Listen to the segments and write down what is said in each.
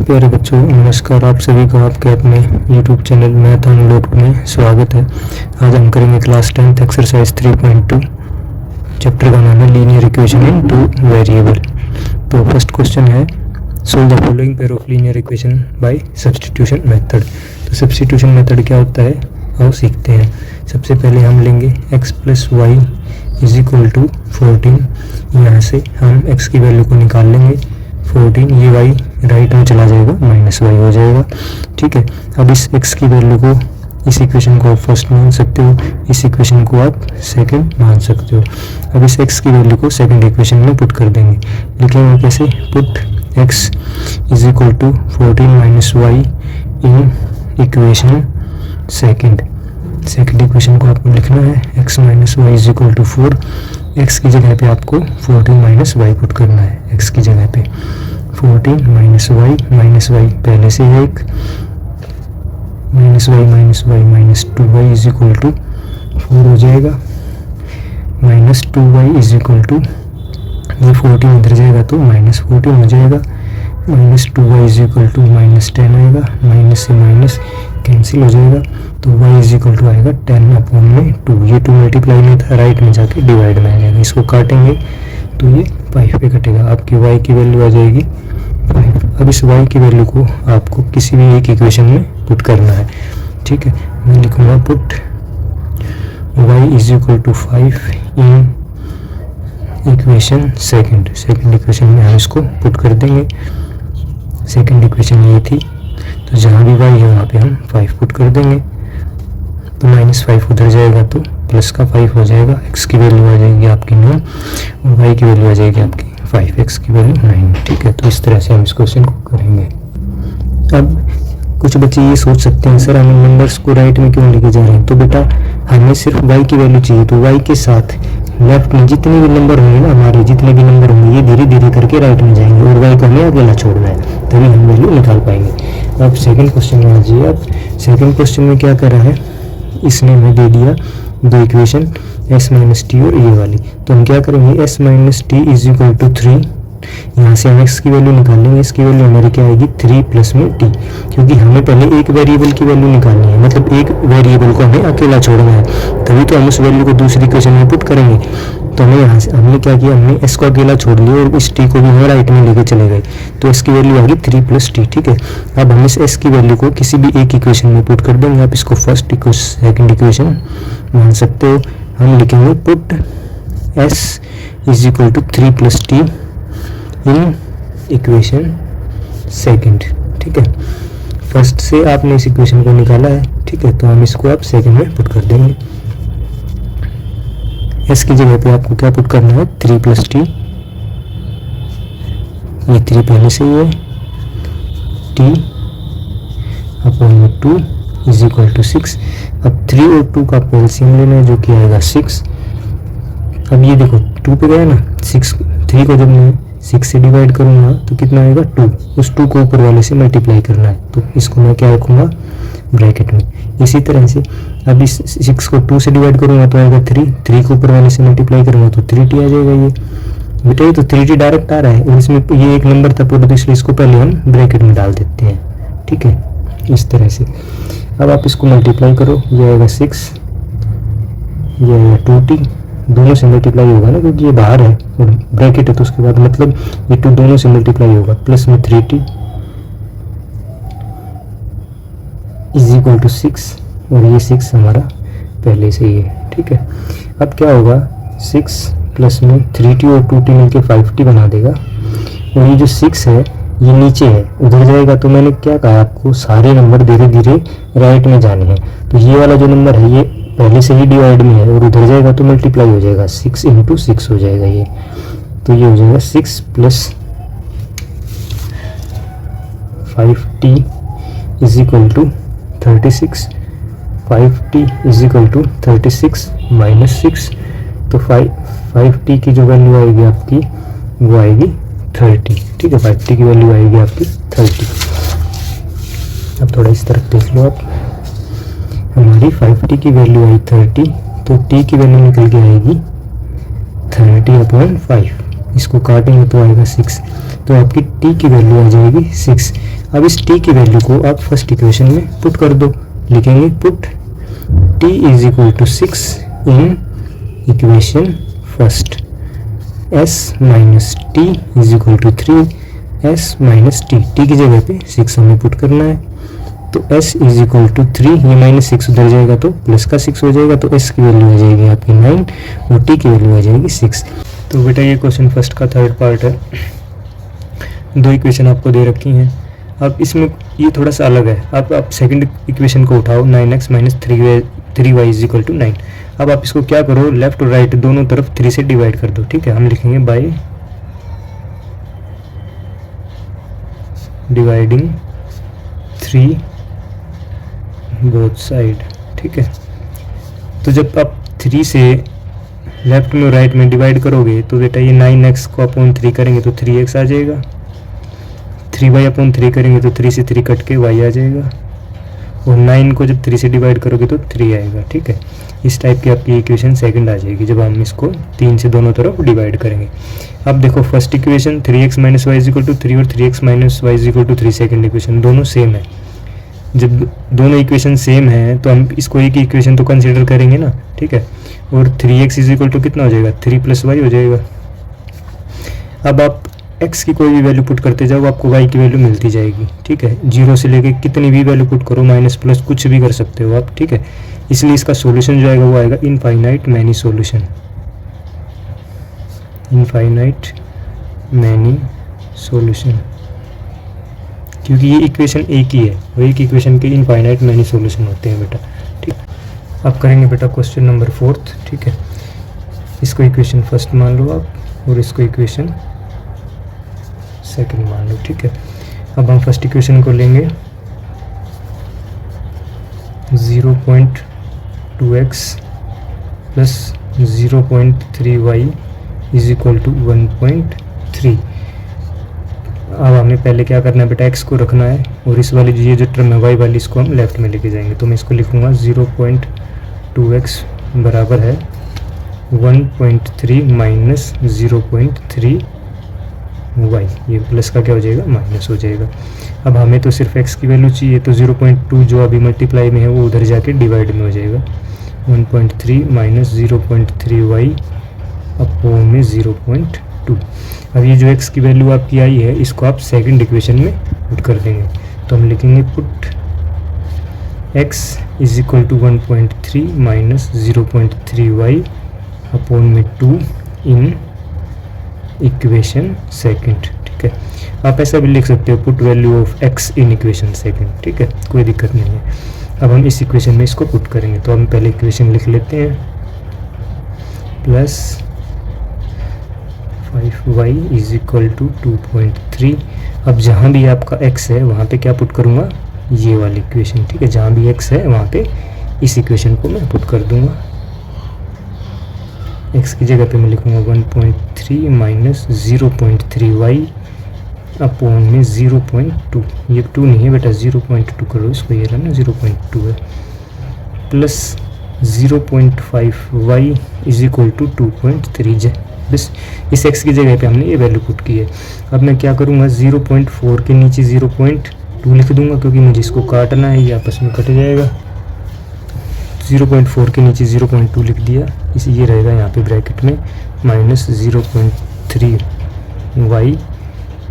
प्यारे बच्चों, नमस्कार। आप सभी का आपके अपने YouTube चैनल मैथ अनलॉक्ड में स्वागत है। आज हम करेंगे क्लास 10th एक्सरसाइज 3.2। चैप्टर का नाम है linear equation in two variable. तो फर्स्ट क्वेश्चन है solve the following pair of linear equation by substitution method. तो सब्स्टिट्यूशन मेथड क्या होता है आओ सीखते हैं। सबसे पहले हम लेंगे x plus y is equal to 14। यहाँ से हम x की वैल्यू को निकाल लेंगे 14, ये y राइट में चला जाएगा, माइनस वाई हो जाएगा। ठीक है, अब इस x की वैल्यू को, इस इक्वेशन को आप फर्स्ट मान सकते हो, इस इक्वेशन को आप सेकंड मान सकते हो। अब इस x की वैल्यू को सेकंड इक्वेशन में पुट कर देंगे। लिखेंगे कैसे, put x is equal to 14 minus y in equation second equation को आपको लिखना है x minus y is equal to 4। x की जगह पे आपको 14 माइनस वाई पुट करना है। x की जगह पे 14 माइनस वाई पहले से है एक, minus y minus 2y is equal to 4 हो जाएगा, minus 2y is equal to, ये 14 इधर जाएगा तो माइनस 14 हो जाएगा, minus 2y is equal to minus 10 आएगा, माइनस से माइनस कैंसिल हो जाएगा तो y इज इक्वल टू आएगा 10 अपॉन में 2। ये 2 मल्टीप्लाई में था, राइट में जाके डिवाइड में आ जाएगा। इसको काटेंगे तो ये 5 पे कटेगा। आपकी y की वैल्यू आ जाएगी 5। अब इस y की वैल्यू को आपको किसी भी एक इक्वेशन में पुट करना है। ठीक है, मैं लिखूँगा put y is equal to 5 in equation second equation में हम इसको पुट कर देंगे। सेकंड इक्वेशन ये थी, तो जहाँ भी y है वहाँ पे हम 5 पुट कर देंगे। तो माइनस 5 उधर जाएगा तो प्लस का 5 हो जाएगा। x की वैल्यू आ जाएगी आपकी 9 और y की वैल्यू आ जाएगी आपकी 5, x की वैल्यू 9। ठीक है, तो इस तरह से हम इस क्वेश्चन को करेंगे। अब कुछ बच्चे ये सोच सकते हैं सर हमें नंबर्स को राइट में क्यों लेके जा रहे हैं। तो बेटा हमें सिर्फ y की वैल्यू चाहिए, तो y के साथ लेफ्ट में जितने भी नंबर होंगे ना, हमारे जितने भी नंबर होंगे ये धीरे धीरे करके राइट में जाएंगे और y को हमें अकेला छोड़ना है, तभी हम वैल्यू निकाल पाएंगे। अब सेकंड क्वेश्चन में आ जाइए। अब सेकंड क्वेश्चन में क्या करा है, इसने हमें दे दिया दो इक्वेशन s माइनस टी और ये वाली। तो हम क्या करेंगे, s minus t is equal to 3। यहाँ से हम x की वैल्यू निकालेंगे। इसकी वैल्यू हमारी क्या आएगी 3 प्लस में t, क्योंकि हमें पहले एक वेरिएबल की वैल्यू निकालनी है, मतलब एक वेरिएबल को हमें अकेला छोड़ना है, तभी तो हम उस वैल्यू को दूसरी इक्वेशन में पुट करेंगे। तो हमें यहाँ से हमने क्या किया, हमने s को अकेला छोड़ लिया और इस t को भी हम राइट में लेके चले गए, तो s की वैल्यू आ गई 3 प्लस टी। ठीक है, अब हम इस s की वैल्यू को किसी भी एक इक्वेशन में पुट कर देंगे। आप इसको फर्स्ट इक्वेशन सेकंड इक्वेशन मान सकते हो। हम लिखेंगे put s is equal to 3 plus t in equation second. ठीक है, फर्स्ट से आपने इस इक्वेशन को निकाला है। ठीक है, तो हम इसको आप सेकंड में पुट कर देंगे। s की जगह पे आपको क्या पुट करना है 3 प्लस टी, ये 3 पहले से ही है, t अपॉन में 2 इज इक्वल टू 6। अब 3 और 2 का एलसीएम लेना है जो कि आएगा 6। अब ये देखो 2 पे गया ना 6, 3 को जब मैं 6 से डिवाइड करूंगा तो कितना आएगा 2, उस 2 को ऊपर वाले से मल्टीप्लाई करना है, तो इसको मैं क्या रखूंगा ब्रैकेट में। इसी तरह से अब इस 6 को 2 से डिवाइड करूंगा तो आएगा 3 को ऊपर वाले से मल्टीप्लाई करूंगा तो 3t आ जाएगा। ये बेटा ये तो 3t डायरेक्ट आ रहा है और इसमें ये एक नंबर था पूरा, तो इसलिए इसको पहले हम ब्रैकेट में डाल देते हैं। ठीक है, इस तरह से अब आप इसको मल्टीप्लाई करो, ये आएगा 6, ये आएगा 2t, दोनों से मल्टीप्लाई होगा ना क्योंकि ये बाहर है और ब्रैकेट है, तो उसके बाद मतलब ये 2 दोनों से मल्टीप्लाई होगा, प्लस में 3t इज इक्वल टू 6 और ये 6 हमारा पहले से ही है। ठीक है, अब क्या होगा 6 प्लस में 3t और 2t मिलके 5t बना देगा और ये जो 6 है ये नीचे है, उधर जाएगा। तो मैंने क्या कहा आपको, सारे नंबर धीरे धीरे राइट में जाने हैं। तो ये वाला जो नंबर है ये पहले से ही डिवाइड में है और उधर जाएगा तो मल्टीप्लाई हो जाएगा, 6 इंटू 6 हो जाएगा ये, तो ये हो जाएगा 6 plus 5t is equal to 36, 5t is equal to 36 minus 6, तो 5t की जो वैल्यू आएगी आपकी वो आएगी 30। ठीक है, 5t की वैल्यू आएगी आपकी 30। अब थोड़ा इस तरफ देख लो आप, हमारी 5t की वैल्यू आई 30, तो t की वैल्यू निकल के आएगी 30 अपॉन 5। इसको काटेंगे तो आएगा 6, तो आपकी t की वैल्यू आ जाएगी 6। अब इस t की वैल्यू को आप फर्स्ट इक्वेशन में पुट कर दो, लिखेंगे put t is equal to 6 in equation first, s minus t is equal to 3s minus t, t की जगह पे 6 हमें पुट करना है, तो s इज इक्वल टू 3, ये माइनस 6 उधर जाएगा तो प्लस का 6 हो जाएगा, तो s की वैल्यू आ जाएगी आपकी 9 और t की वैल्यू आ जाएगी 6। तो बेटा ये क्वेश्चन फर्स्ट का थर्ड पार्ट है, दो इक्वेशन आपको दे रखी हैं। अब इसमें ये थोड़ा सा अलग है, आप सेकंड इक्वेशन को उठाओ 9x minus 3y is equal to 9। अब आप इसको क्या करो, लेफ्ट और राइट दोनों तरफ 3 से डिवाइड कर दो, ठीक है। हम लिखेंगे बाय डिवाइडिंग 3 बोथ साइड, ठीक है। तो जब आप 3 से लेफ्ट में और राइट में डिवाइड करोगे तो बेटा ये 9x को अपॉन 3 करेंगे तो 3x आ जाएगा, 3y अपॉन 3 करेंगे तो 3 से 3 कट के y आ जाएगा, और 9 को जब 3 से डिवाइड करोगे तो 3 आएगा, ठीक है। इस टाइप की आपकी इक्वेशन सेकंड आ जाएगी जब हम इसको 3 से दोनों तरफ डिवाइड करेंगे। अब देखो first equation 3x minus y is equal to 3 और 3x minus y is equal to 3 second equation दोनों सेम है। जब दोनों इक्वेशन सेम है तो हम इसको एक इक्वेशन तो कंसिडर करेंगे ना, ठीक है। और 3x इज इक्वल टू कितना हो जाएगा, 3 प्लस वाई हो जाएगा। अब आप x की कोई भी वैल्यू पुट करते जाओ आपको y की वैल्यू मिलती जाएगी, ठीक है। 0 से लेके कितनी भी वैल्यू पुट करो, माइनस प्लस कुछ भी कर सकते हो आप, ठीक है। इसलिए इसका सॉल्यूशन जो आएगा वो आएगा infinite many solution, infinite many solution, क्योंकि ये इक्वेशन एक ही है और एक इक्वेशन के इनफाइनाइट मैनी सॉल्यूशन होते हैं बेटा, ठीक। अब करेंगे बेटा क्वेश्चन नंबर 4, ठीक है। इसको इक्वेशन फर्स्ट मान लो आप और इसको इक्वेशन सेकंड मान लो, ठीक है। अब हम फर्स्ट इक्वेशन को लेंगे 0.2x plus 0.3y is equal to 1.3। अब हमें पहले क्या करना है बेटा, x को रखना है और इस वाली ये जो टर्म है y वाली इसको हम लेफ्ट में लेके जाएंगे, तो मैं इसको लिखूँगा 0.2x बराबर है 1.3 माइनस 0.3y, ये प्लस का क्या हो जाएगा, माइनस हो जाएगा। अब हमें तो सिर्फ x की वैल्यू चाहिए, तो 0.2 जो अभी मल्टीप्लाई में है वो उधर जाके डिवाइड में हो जाएगा, 1.3 माइनस 0.3y अपॉन में 0.2। अब ये जो x की वैल्यू आपकी आई है इसको आप सेकंड इक्वेशन में पुट कर देंगे, तो हम लिखेंगे put x is equal to 1.3 minus 0.3y upon में 2 इन इक्वेशन सेकंड, ठीक है। आप ऐसा भी लिख सकते हो put value of x in equation second, ठीक है, कोई दिक्कत नहीं है। अब हम इस इक्वेशन में इसको पुट करेंगे, तो हम पहले इक्वेशन लिख लेते हैं plus 5y is equal to 2.3। अब जहाँ भी आपका x है वहाँ पे क्या पुट करूँगा, ये वाली इक्वेशन, ठीक है। जहाँ भी x है वहाँ पे इस इक्वेशन को मैं पुट कर दूँगा, x की जगह पे मैं लिखूँगा 1.3 माइनस 0.3y अपॉन में 0.2, ये 2 नहीं है बेटा 0.2 करो इसको, ये ना 0.2 है, plus 0.5y is equal to 2.3। बस इस x की जगह पे हमने ये वैल्यू पुट की है। अब मैं क्या करूँगा, 0.4 के नीचे 0.2 लिख दूँगा क्योंकि मुझे इसको काटना है, ये आपस में कट जाएगा। 0.4 के नीचे 0.2 लिख दिया, इसी ये रहेगा यहाँ पे ब्रैकेट में, minus 0.3y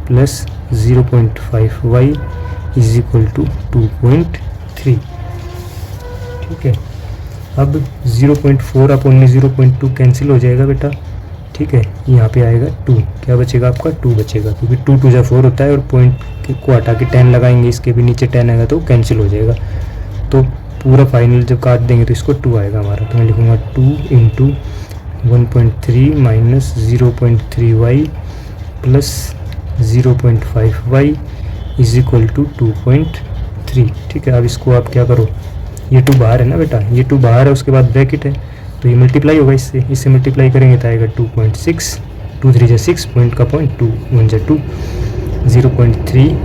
plus 0.5y is equal to 2.3, ठीक है। अब 0.4 अपॉन में 0.2 कैंसिल हो जाएगा बेटा, ठीक है। यहाँ पे आएगा 2, क्या बचेगा आपका 2 बचेगा, क्योंकि 2 2 जा 4 होता है और पॉइंट को हटा के 10 लगाएंगे, इसके भी नीचे 10 आएगा तो कैंसिल हो जाएगा। तो पूरा फाइनल जब काट देंगे तो इसको 2 आएगा हमारा, तो मैं लिखूँगा 2 into 1.3 minus 0.3y plus 0.5y is equal to 2.3, ठीक है। अब इसको आप क्या करो, ये 2 बाहर है ना बेटा, ये 2 बाहर है, उसके बाद ब्रैकेट है तो ये मल्टीप्लाई होगा, इससे मल्टीप्लाई करेंगे तो आएगा 2.6, 2 3 जा 6, पॉइंट का पॉइंट 2 1 जा 2, 0.3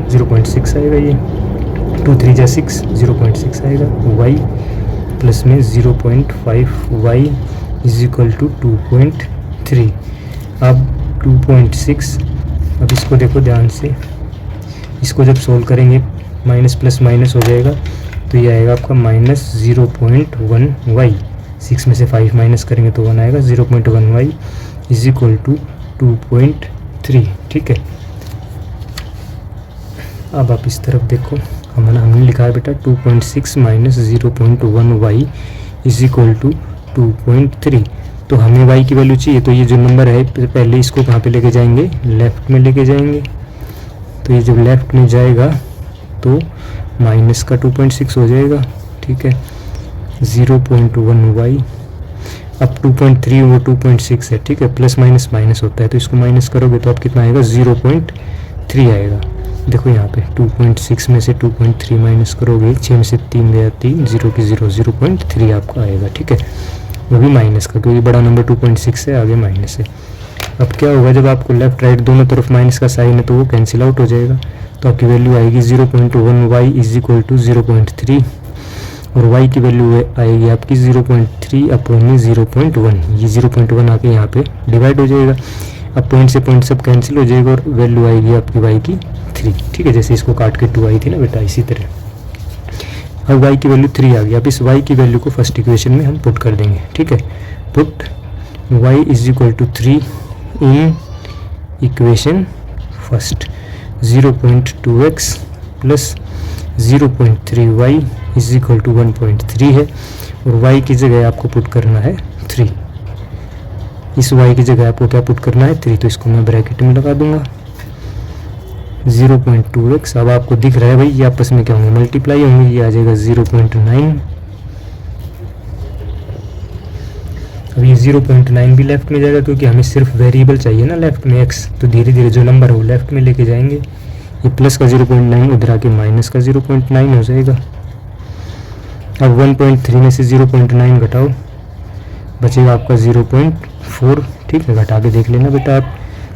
0.6 आएगा, ये 2 3 जा 6 0.6 आएगा, y प्लस में 0.5y इज इक्वल टू 2.3। अब 2.6। अब इसको देखो ध्यान से, इसको जब सोल्व करेंगे माइनस प्लस माइनस हो जाएगा, तो ये आएगा आपका -0.1y। 6 में से 5 माइनस करेंगे तो 1 आएगा। 0.1y is equal to 2.3। ठीक है, अब आप इस तरफ देखो, हमने लिखा है बेटा 2.6 minus 0.1y is equal to 2.3। तो हमें y की वैल्यू चाहिए, तो ये जो नंबर है पहले इसको कहाँ पे लेके जाएंगे, लेफ़्ट में लेके जाएंगे। तो ये जब लेफ़्ट में जाएगा तो माइनस का 2.6 हो जाएगा। ठीक है, 0.1y। अब 2.3 वो 2.6 है। ठीक है, प्लस माइनस माइनस होता है, तो इसको माइनस करोगे तो आप कितना आएगा, 0.3 आएगा। देखो यहाँ पे 2.6 में से 2.3 माइनस करोगे, 6 में से 3 गया 3, 0 की 0, 0.3 आपका आएगा। ठीक है, वो भी माइनस का, क्योंकि बड़ा नंबर 2.6 है, आगे माइनस है। अब क्या होगा, जब आपको लेफ्ट राइट दोनों तरफ माइनस का साइन है तो वो कैंसिल आउट हो जाएगा। तो आपकी वैल्यू आएगी 0.1y इज इक्वल टू 0.3, और y की वैल्यू आएगी आपकी 0.3 अपॉन में 0.1। ये 0.1 आके यहाँ पे डिवाइड हो जाएगा। अब पॉइंट से पॉइंट सब कैंसिल हो जाएगा और वैल्यू आएगी आपकी y की 3। ठीक है, जैसे इसको काट के 2 आई थी ना बेटा, इसी तरह अब y की वैल्यू 3 आ गई। अब इस y की वैल्यू को फर्स्ट इक्वेशन में हम पुट कर देंगे। ठीक है, put y is equal to 3 in equation first. 0.2x plus 0.3y is equal to 1.3 है, और y की जगह आपको पुट करना है 3। इस y की जगह आपको क्या पुट करना है, 3। तो इसको मैं ब्रैकेट में लगा दूंगा। 0.2x, अब आपको दिख रहा है भाई ये आपस में क्या होंगे, मल्टीप्लाई होंगे। ये आ जाएगा 0.9। अब ये 0.9 भी लेफ्ट में जाएगा, क्योंकि हमें सिर्फ वेरिएबल चाहिए ना लेफ्ट में x, तो धीरे धीरे जो नंबर है वो लेफ्ट में लेके जाएंगे। ये प्लस का 0.9 उधर आके माइनस का 0.9 हो जाएगा। अब 1.3 में से 0.9 घटाओ, बचेगा आपका 0.4। ठीक है, घटा के देख लेना बेटा आप।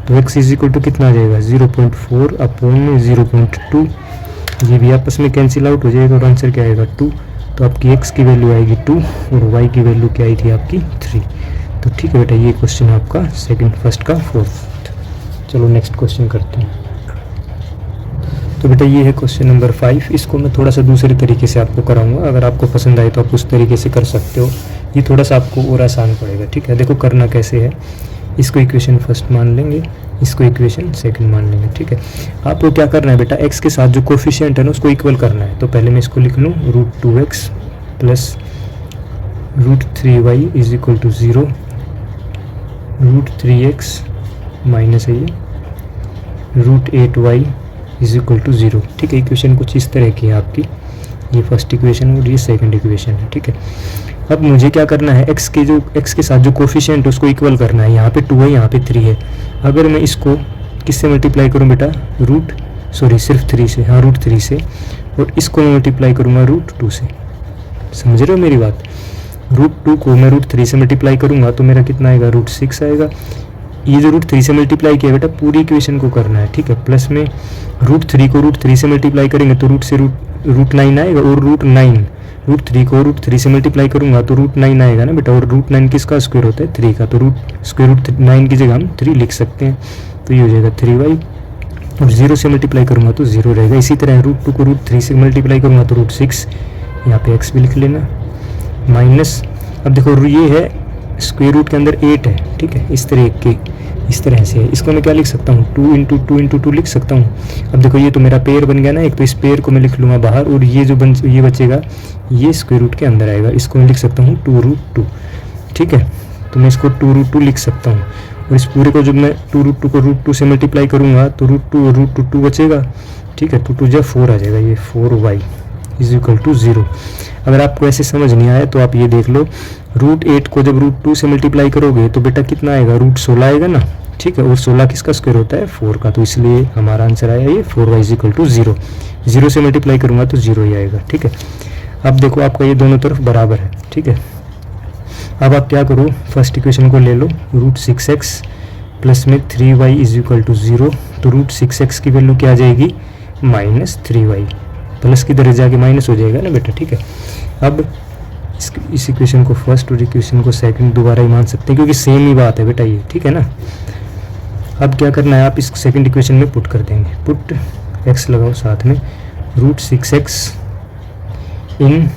तो x इज इक्वल टू कितना आ जाएगा, 0.4 अपॉन में 0.2। ये भी आपस में कैंसिल आउट हो जाएगा और आंसर क्या आएगा, 2। तो आपकी x की वैल्यू आएगी 2 और y की वैल्यू क्या आई थी आपकी 3। तो ठीक है बेटा, ये क्वेश्चन आपका सेकंड फर्स्ट का फोर्थ। चलो नेक्स्ट क्वेश्चन करते हैं। तो बेटा ये है क्वेश्चन नंबर 5। इसको मैं थोड़ा सा दूसरे तरीके से आपको कराऊंगा, अगर आपको पसंद आए तो आप उस तरीके से कर सकते हो। ये थोड़ा सा आपको और आसान पड़ेगा। ठीक है, देखो करना कैसे है। इसको इक्वेशन फर्स्ट मान लेंगे, इसको इक्वेशन सेकंड मान लेंगे। ठीक है, आपको क्या करना है बेटा, x के साथ जो कोफिशिएंट है ना उसको इक्वल करना है। तो पहले मैं इसको लिख लूँ, √2x plus √3y is equal to 0, √3x minus है ये √8y इज इक्वल टू 0। ठीक है, इक्वेशन कुछ इस तरह की है आपकी। ये फर्स्ट इक्वेशन और ये सेकंड इक्वेशन है। ठीक है, अब मुझे क्या करना है, x के साथ जो कोफिशिएंट है उसको इक्वल करना है। यहाँ पे 2 है, यहाँ पे 3 है। अगर मैं इसको किससे मल्टीप्लाई करूँ बेटा, सिर्फ 3 से, हाँ √3 से, और इसको मैं मल्टीप्लाई करूँगा √2 से। समझ रहे हो मेरी बात। √2 को मैं √3 से मल्टीप्लाई करूँगा तो मेरा कितना आएगा, √6 आएगा। ये जो √3 से मल्टीप्लाई किया बेटा पूरी इक्वेशन को करना है। ठीक है, प्लस में √3 को √3 से मल्टीप्लाई करेंगे तो √9 आएगा, और √3 को √3 से मल्टीप्लाई करूंगा तो √9 आएगा ना बेटा। और √9 किसका स्क्वायर होता है, 3 का। तो √9 की जगह हम 3 लिख सकते हैं। तो ये हो जाएगा 3y, और 0 से मल्टीप्लाई करूंगा तो 0 रहेगा। इसी तरह √2 को √3 से मल्टीप्लाई करूंगा तो √6, यहाँ पे x भी लिख लेना माइनस। अब देखो ये है स्क्वायर रूट के अंदर 8 है। ठीक है, इस तरह से है। इसको मैं क्या लिख सकता हूँ, 2 × 2 × 2 लिख सकता हूँ। अब देखो ये तो मेरा पेयर बन गया ना एक, तो इस पेयर को मैं लिख लूँगा बाहर, और ये जो ये बचेगा ये स्क्वायर रूट के अंदर आएगा। इसको मैं लिख सकता हूँ 2√2। ठीक है, तो मैं इसको 2√2 लिख सकता हूँ। और इस पूरे को जब मैं 2√2 को √2 से मल्टीप्लाई करूँगा तो √2 और √2 बचेगा। ठीक है, 2 जब 4 आ जाएगा, ये 4y इज इक्वल टू 0। अगर आपको ऐसे समझ नहीं आया तो आप ये देख लो, √8 को जब √2 से मल्टीप्लाई करोगे तो बेटा कितना आएगा, √16 आएगा ना। ठीक है, और 16 किसका स्क्वायर होता है, 4 का। तो इसलिए हमारा आंसर आया ये 4y इज इक्वल टू 0। 0 से मल्टीप्लाई करूँगा तो 0 ही आएगा। ठीक है, अब देखो आपका ये दोनों तरफ बराबर है। ठीक है, अब आप क्या करो, फर्स्ट इक्वेशन को ले लो, √6x प्लस में 3y इज इक्वल टू 0। तो √6x की वैल्यू क्या आ जाएगी, -3y। प्लस की तरह जाके माइनस हो जाएगा ना बेटा। ठीक है, अब इस इक्वेशन को फर्स्ट और इक्वेशन को सेकंड दोबारा ही मान सकते हैं, क्योंकि सेम ही बात है बेटा ये। ठीक है ना। अब क्या करना है, आप इस सेकंड इक्वेशन में पुट कर देंगे, पुट x लगाओ साथ में, √6x in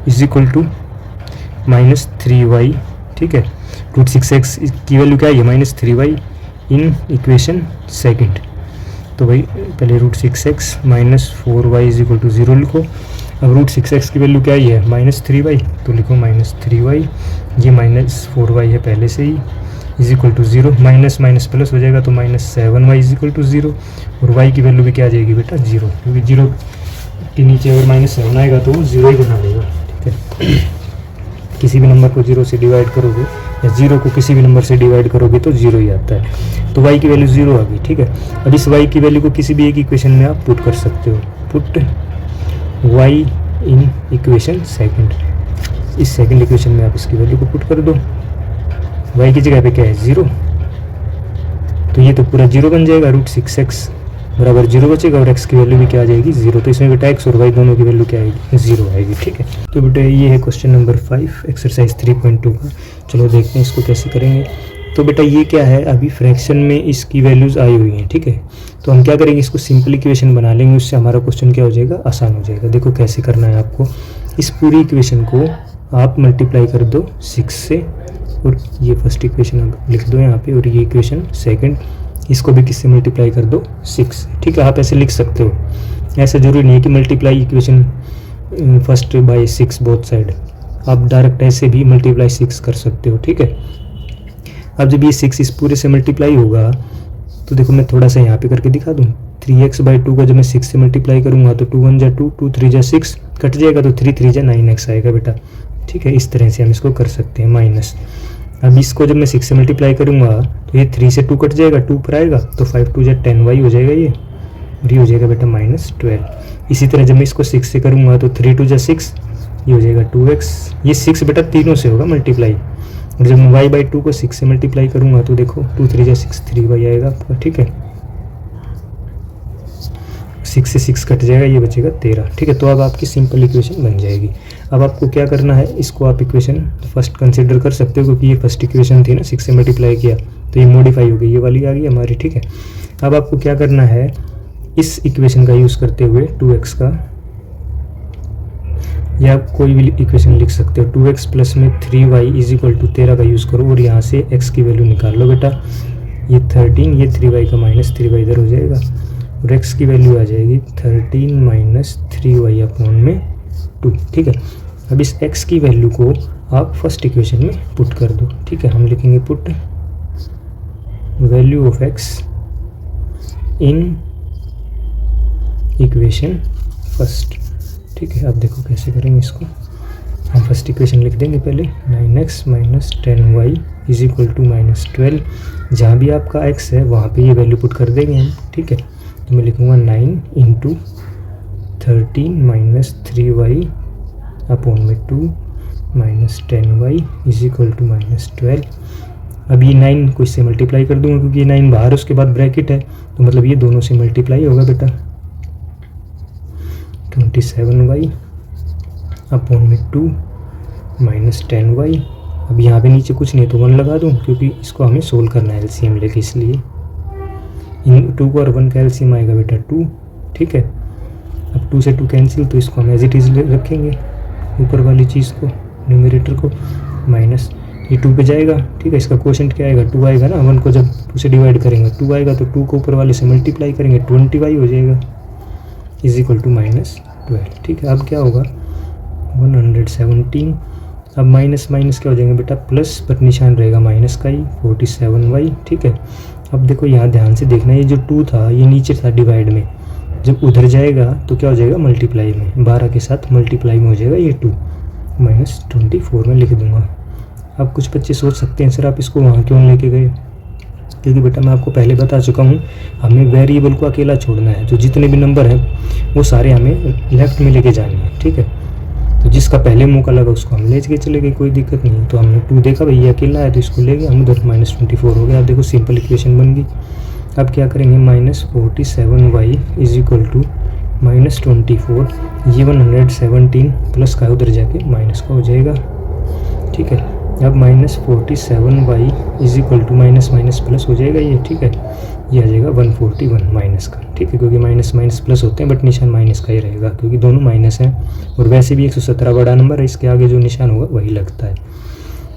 is equal to -3y, ठीक है। √6x की वैल्यू क्या है, -3y इन इक्वेशन सेकंड। तो भाई पहले √6x -4y is equal to 0 लिखो। अब √6x की वैल्यू क्या है, -3y, तो लिखो -3y, ये -4y है पहले से ही, is equal to 0, minus minus plus हो जाएगा तो -7y इज इक्वल टू 0, और y की वैल्यू भी क्या आ जाएगी बेटा 0, क्योंकि 0 के नीचे अगर -7 आएगा तो वो 0 ही बना देगा, ठीक है। किसी भी नंबर को 0 से डिवाइड करोगे या 0 को किसी भी नंबर से डिवाइड करोगे तो 0 ही आता है, तो y की वैल्यू 0 आ गई, ठीक है। अब इस y की वैल्यू को किसी भी एक इक्वेशन में आप पुट कर सकते हो, पुट y इन इक्वेशन सेकंड, इस सेकंड इक्वेशन में आप इसकी वैल्यू को पुट कर दो, y की जगह पे क्या है 0, तो ये तो पूरा 0 बन जाएगा, √6x बराबर 0 बचेगा, और x की वैल्यू भी क्या आ जाएगी 0, तो इसमें बेटा x और y दोनों की वैल्यू क्या आएगी 0 आएगी, ठीक है। तो बेटा ये है क्वेश्चन नंबर 5 एक्सरसाइज 3.2 का। चलो देखते हैं इसको कैसे करेंगे। तो बेटा ये क्या है, अभी फ्रैक्शन में इसकी वैल्यूज़ आई हुई हैं, ठीक है। तो हम क्या करेंगे, इसको सिंपल इक्वेशन बना लेंगे, उससे हमारा क्वेश्चन क्या हो जाएगा, आसान हो जाएगा। देखो कैसे करना है आपको, इस पूरी इक्वेशन को आप मल्टीप्लाई कर दो 6 से, और ये फर्स्ट इक्वेशन आप लिख दो यहाँ पे, और ये इक्वेशन सेकंड, इसको भी किससे मल्टीप्लाई कर दो 6 से, ठीक है। आप ऐसे लिख सकते हो, ऐसा जरूरी नहीं है कि multiply equation first by 6 both side, आप डायरेक्ट ऐसे भी मल्टीप्लाई 6 कर सकते हो, ठीक है। अब जब ये 6 इस पूरे से मल्टीप्लाई होगा तो देखो मैं थोड़ा सा यहाँ पे करके दिखा दूँ, 3x/2 का जब मैं 6 से मल्टीप्लाई करूँगा तो 2 1 जा 2, 2 3 जा 6 कट जाएगा, तो 3 3 जा 9x आएगा बेटा, ठीक है। इस तरह से हम इसको कर सकते हैं माइनस। अब इसको जब मैं 6 से मल्टीप्लाई करूँगा तो ये 3 से 2 कट जाएगा, 2 पर आएगा, तो 5 2 जा 10y हो जाएगा ये, और ये हो जाएगा बेटा -12। इसी तरह जब मैं इसको 6 से करूँगा तो 3 2 जा 6, ये हो जाएगा 2x, ये 6 बेटा तीनों से होगा मल्टीप्लाई, और जब मैं y/2 को 6 से मल्टीप्लाई करूँगा तो देखो 2 3 जा 6 3y आएगा आपका, ठीक है। 6 से 6 कट जाएगा, ये बचेगा 13, ठीक है। तो अब आपकी सिंपल इक्वेशन बन जाएगी। अब आपको क्या करना है, इसको आप इक्वेशन फर्स्ट कंसिडर कर सकते हो, क्योंकि ये फर्स्ट इक्वेशन थी ना, 6 से मल्टीप्लाई किया तो ये मॉडिफाई हो गई, ये वाली आ गई हमारी, ठीक है। अब आपको क्या करना है, इस इक्वेशन का यूज़ करते हुए 2x का, या आप कोई भी इक्वेशन लिख सकते हो, 2x प्लस में 3y इज इक्वल टू 13 का यूज़ करो, और यहाँ से x की वैल्यू निकाल लो बेटा, ये 13, ये 3y का -3y इधर हो जाएगा, और x की वैल्यू आ जाएगी 13 - 3y अपॉन में 2, ठीक है। अब इस x की वैल्यू को आप फर्स्ट इक्वेशन में पुट कर दो, ठीक है। हम लिखेंगे put value of x in equation first, ठीक है। अब देखो कैसे करेंगे इसको, हम फर्स्ट इक्वेशन लिख देंगे पहले, 9x - 10y is equal to -12, जहाँ भी आपका x है वहाँ पे ये वैल्यू पुट कर देंगे हम, ठीक है। तो मैं लिखूँगा 9 × 13 - 3y अपॉन में 2 - 10y इज इक्वल टू -12। अब ये 9 को इससे मल्टीप्लाई कर दूंगा, क्योंकि ये 9 बाहर है, उसके बाद ब्रैकेट है, तो मतलब ये दोनों से मल्टीप्लाई होगा बेटा, 27y अपॉन में 2 - 10y। अब यहाँ पे नीचे कुछ नहीं तो 1 लगा दूँ, क्योंकि इसको हमें सोल्व करना है एलसीएम लेके, इसलिए इन 2 को और 1 का एलसीएम आएगा बेटा 2, ठीक है। अब 2 से 2 कैंसिल, तो इसको हम एज इट इज रखेंगे ऊपर वाली चीज़ को, न्यूमरेटर को, माइनस ये 2 पे जाएगा, ठीक है। इसका क्वोशंट क्या आएगा 2 आएगा ना, 1 को जब 2 से डिवाइड करेंगे 2 आएगा, तो 2 को ऊपर वाले से मल्टीप्लाई करेंगे 20y हो जाएगा इज इक्वल टू -12, ठीक है। अब क्या होगा 117, अब माइनस माइनस क्या हो जाएंगे बेटा प्लस, पर निशान रहेगा माइनस का ही, 47y, ठीक है। अब देखो यहाँ ध्यान से देखना, ये जो 2 था ये नीचे था डिवाइड में, जब उधर जाएगा तो क्या हो जाएगा मल्टीप्लाई में, 12 के साथ मल्टीप्लाई में हो जाएगा ये 2, -24 में लिख दूंगा। अब कुछ बच्चे सोच सकते हैं सर आप इसको वहाँ क्यों लेके गए, क्योंकि बेटा मैं आपको पहले बता चुका हूँ, हमें वेरिएबल को अकेला छोड़ना है, जो जितने भी नंबर हैं वो सारे हमें लेफ्ट में लेके जाने हैं, ठीक है। तो जिसका पहले मौका लगा उसको हम ले के चले गए, कोई दिक्कत नहीं। तो हमने 2 देखा भाई ये अकेला है तो इसको ले गए हम उधर, -24 हो गया। अब देखो सिंपल इक्वेशन बन गई। अब क्या करेंगे, -47y इज इक्वल टू -24, ये 117 प्लस का उधर जाके माइनस का हो जाएगा, ठीक है। अब -47y is equal to minus minus plus हो जाएगा ये, ठीक है। ये आ जाएगा 141 माइनस का, ठीक है, क्योंकि माइनस माइनस प्लस होते हैं बट निशान माइनस का ही रहेगा क्योंकि दोनों माइनस हैं और वैसे भी 117 बड़ा नंबर है, इसके आगे जो निशान होगा वही लगता है।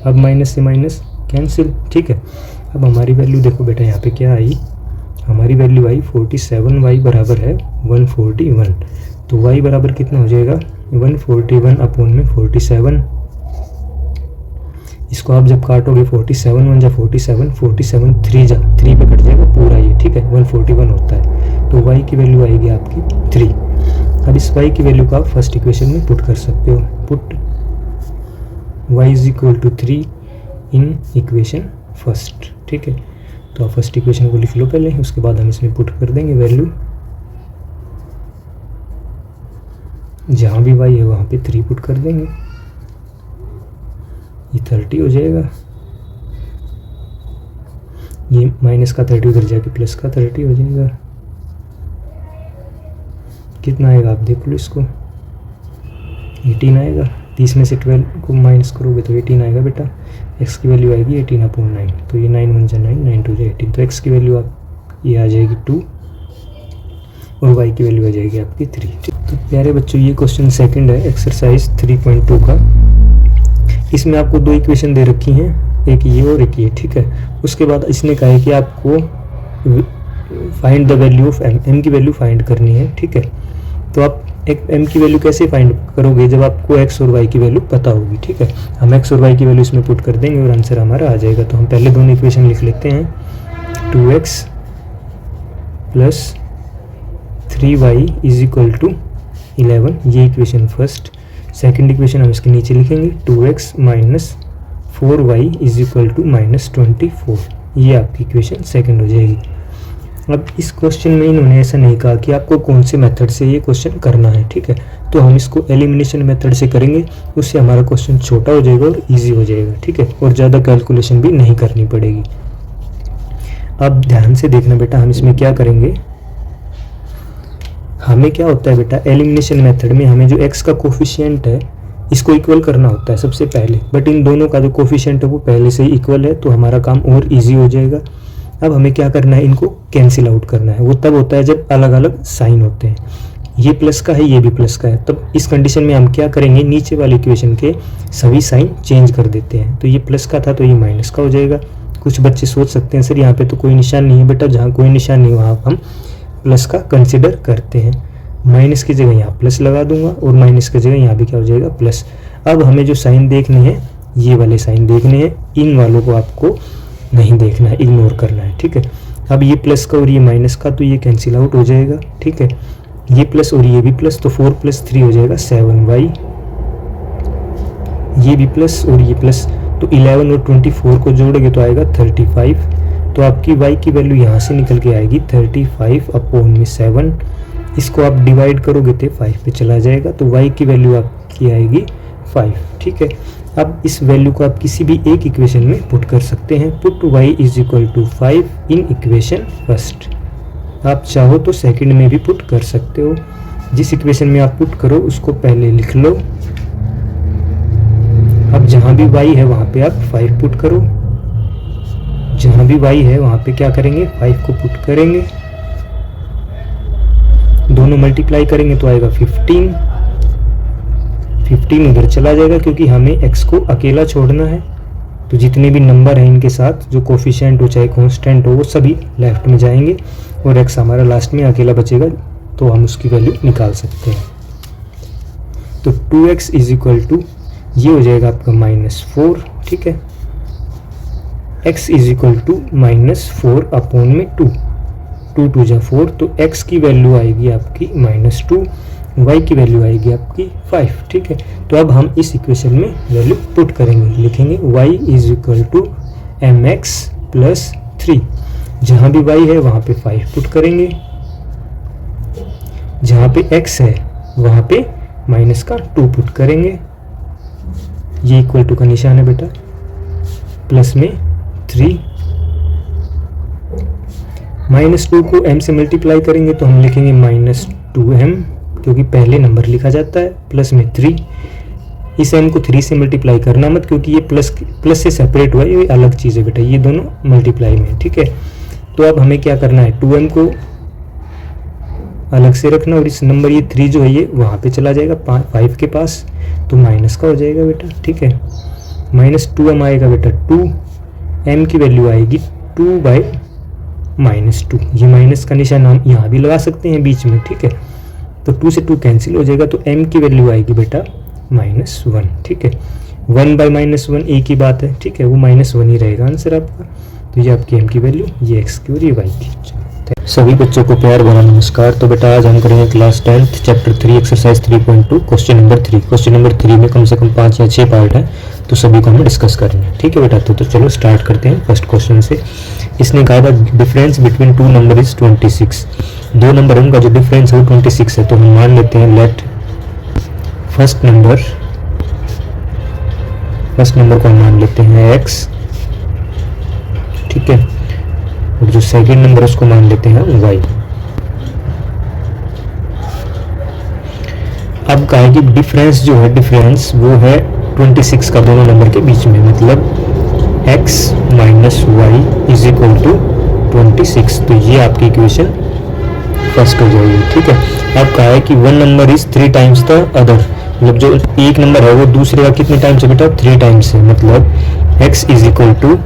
अब माइनस से माइनस कैंसिल, ठीक है। अब हमारी वैल्यू देखो बेटा यहाँ पे क्या आई, हमारी वैल्यू आई 47y बराबर है 141, तो y बराबर कितना हो जाएगा 141 अपॉन में 47। इसको आप जब काटोगे 47 1 जा 47, 47 3 जा 3 पे कट जाएगा पूरा ये, ठीक है, 141 होता है। तो y की वैल्यू आएगी आपकी 3। अब इस y की वैल्यू को आप फर्स्ट इक्वेशन में पुट कर सकते हो, put y is equal to 3 in equation first, ठीक है। तो आप फर्स्ट इक्वेशन को लिख लो पहले, उसके बाद हम इसमें पुट कर देंगे वैल्यू, जहाँ भी y है वहाँ पे 3 पुट कर देंगे, ये 30 हो जाएगा, ये माइनस का 30 उधर जाके प्लस का 30 हो जाएगा। कितना आएगा आप देख लो इसको, 18 आएगा। 30 में से 12 को माइनस करोगे तो 18 आएगा बेटा। x की वैल्यू आएगी 18 अपॉन 9, तो ये 9 1 जा 9, 9 2 जा 18, तो x की वैल्यू आप ये आ जाएगी 2 और y की वैल्यू आ जाएगी आपकी 3। तो प्यारे बच्चों ये क्वेश्चन सेकंड है एक्सरसाइज 3.2 का। इसमें आपको दो इक्वेशन दे रखी हैं, एक ये और एक ये, ठीक है। उसके बाद इसने कहा है कि आपको find the value of m की वैल्यू फाइंड करनी है, ठीक है। तो आप एक m की वैल्यू कैसे फाइंड करोगे, जब आपको x और y की वैल्यू पता होगी, ठीक है। हम x और y की वैल्यू इसमें पुट कर देंगे और आंसर हमारा आ जाएगा। तो हम पहले दोनों इक्वेशन लिख लेते हैं, 2x plus 3y is equal to 11, ये इक्वेशन फर्स्ट। सेकंड इक्वेशन हम इसके नीचे लिखेंगे 2x minus 4y is equal to minus 24, ये आपकी इक्वेशन सेकंड हो जाएगी। अब इस क्वेश्चन में इन्होंने ऐसा नहीं कहा कि आपको कौन से मेथड से ये क्वेश्चन करना है, ठीक है। तो हम इसको एलिमिनेशन मेथड से करेंगे, उससे हमारा क्वेश्चन छोटा हो जाएगा और इजी हो जाएगा, ठीक है, और ज़्यादा कैलकुलेशन भी नहीं करनी पड़ेगी। अब ध्यान से देखना बेटा, हम इसमें क्या करेंगे, हमें क्या होता है बेटा एलिमिनेशन मेथड में हमें जो x का कोफिशिएंट है इसको इक्वल करना होता है सबसे पहले, बट इन दोनों का जो कोफिशिएंट है वो पहले से ही इक्वल है, तो हमारा काम और इजी हो जाएगा। अब हमें क्या करना है, इनको कैंसिल आउट करना है। वो तब होता है जब अलग अलग साइन होते हैं, ये प्लस का है ये भी प्लस का है, तब इस कंडीशन में हम क्या करेंगे, नीचे वाले इक्वेशन के सभी साइन चेंज कर देते हैं। तो ये प्लस का था तो ये माइनस का हो जाएगा। कुछ बच्चे सोच सकते हैं सर यहाँ पे तो कोई निशान नहीं है, बेटा जहाँ कोई निशान नहीं वहाँ हम प्लस का कंसिडर करते हैं। माइनस की जगह यहाँ प्लस लगा दूंगा और माइनस की जगह यहाँ भी क्या हो जाएगा प्लस। अब हमें जो साइन देखने हैं ये वाले साइन देखने हैं, इन वालों को आपको नहीं देखना है, इग्नोर करना है, ठीक है। अब ये प्लस का और ये माइनस का तो ये कैंसिल आउट हो जाएगा, ठीक है। ये प्लस और ये भी प्लस, तो 4 + 3 हो जाएगा 7y, ये भी प्लस और ये प्लस, तो 11 और 24 को जोड़ोगे तो आएगा 35। तो आपकी y की वैल्यू यहाँ से निकल के आएगी 35 अपॉन में 7। इसको आप डिवाइड करोगे तो 5 पे चला जाएगा, तो y की वैल्यू आपकी आएगी 5, ठीक है। अब इस वैल्यू को आप किसी भी एक इक्वेशन में पुट कर सकते हैं। Put y is equal to 5 in equation first. आप चाहो तो सेकंड में भी पुट कर सकते हो, जिस इक्वेशन में आप पुट करो उसको पहले लिख लो। अब जहाँ भी y है वहाँ पे आप 5 पुट करो, जहाँ भी y है वहाँ पे क्या करेंगे 5 को पुट करेंगे, दोनों मल्टीप्लाई करेंगे तो आएगा 15 उधर चला जाएगा क्योंकि हमें x को अकेला छोड़ना है। तो जितने भी नंबर हैं इनके साथ जो कोफिशिएंट हो चाहे कांस्टेंट हो वो सभी लेफ्ट में जाएंगे और x हमारा लास्ट में अकेला बचेगा, तो हम उसकी वैल्यू निकाल सकते हैं। तो 2x इज इक्वल टू ये हो जाएगा आपका -4, ठीक है। x is equal to -4 upon में 2, 2 2 जा 4, तो x की वैल्यू आएगी आपकी -2, y की वैल्यू आएगी आपकी 5, ठीक है। तो अब हम इस इक्वेशन में वैल्यू पुट करेंगे, लिखेंगे y is equal to mx plus 3। जहाँ भी y है वहाँ पे 5 पुट करेंगे, जहाँ पे x है वहाँ पे माइनस का 2 पुट करेंगे। ये इक्वल टू का निशान है बेटा, प्लस में 3, -2 को m से मल्टीप्लाई करेंगे तो हम लिखेंगे -2m क्योंकि पहले नंबर लिखा जाता है, प्लस में 3, इस m को 3 से मल्टीप्लाई करना मत, क्योंकि ये प्लस से सेपरेट हुआ है, ये अलग चीज़ है बेटा, ये दोनों मल्टीप्लाई में, ठीक है। तो अब हमें क्या करना है, 2m को अलग से रखना और इस नंबर ये 3 जो है ये वहाँ पे चला जाएगा 5 के पास, तो माइनस का हो जाएगा बेटा, ठीक है। -2m आएगा बेटा, 2m की वैल्यू आएगी 2/-2। ये माइनस का निशान हम यहाँ भी लगा सकते हैं बीच में, ठीक है। तो 2 से 2 कैंसिल हो जाएगा, तो m की वैल्यू आएगी बेटा -1, ठीक है। 1/-1 एक ही बात है, ठीक है, वो -1 ही रहेगा आंसर आपका। तो ये आपकी m की वैल्यू, ये x की और ये y की। सभी बच्चों को प्यार भरा नमस्कार। तो बेटा आज हम करेंगे class 10th chapter 3 exercise 3.2 question number 3। Question number 3 में कम से कम 5 या 6 पार्ट हैं, तो सभी को हमें डिस्कस करेंगे, ठीक है बेटा। तो चलो स्टार्ट करते हैं फर्स्ट क्वेश्चन से। इसने कहा था डिफरेंस बिटवीन 2 नंबर इज 26। दो नंबर उनका जो डिफरेंस है वो 26 है, तो हम मान लेते हैं लेट फर्स्ट नंबर को हम मान लेते हैं x, ठीक है, और जो सेकंड नंबर उसको मान लेते हैं y। अब कहा है कि डिफरेंस जो है, डिफरेंस वो है 26 का दोनों नंबर के बीच में, मतलब x minus y is equal to 26। तो ये आपकी इक्वेशन फर्स्ट हो जाएगी, ठीक है। अब कहा है कि one number is 3 times the other, मतलब जो एक नंबर है वो दूसरे का कितने टाइम्स है बेटा, 3 टाइम्स है, मतलब x is equal to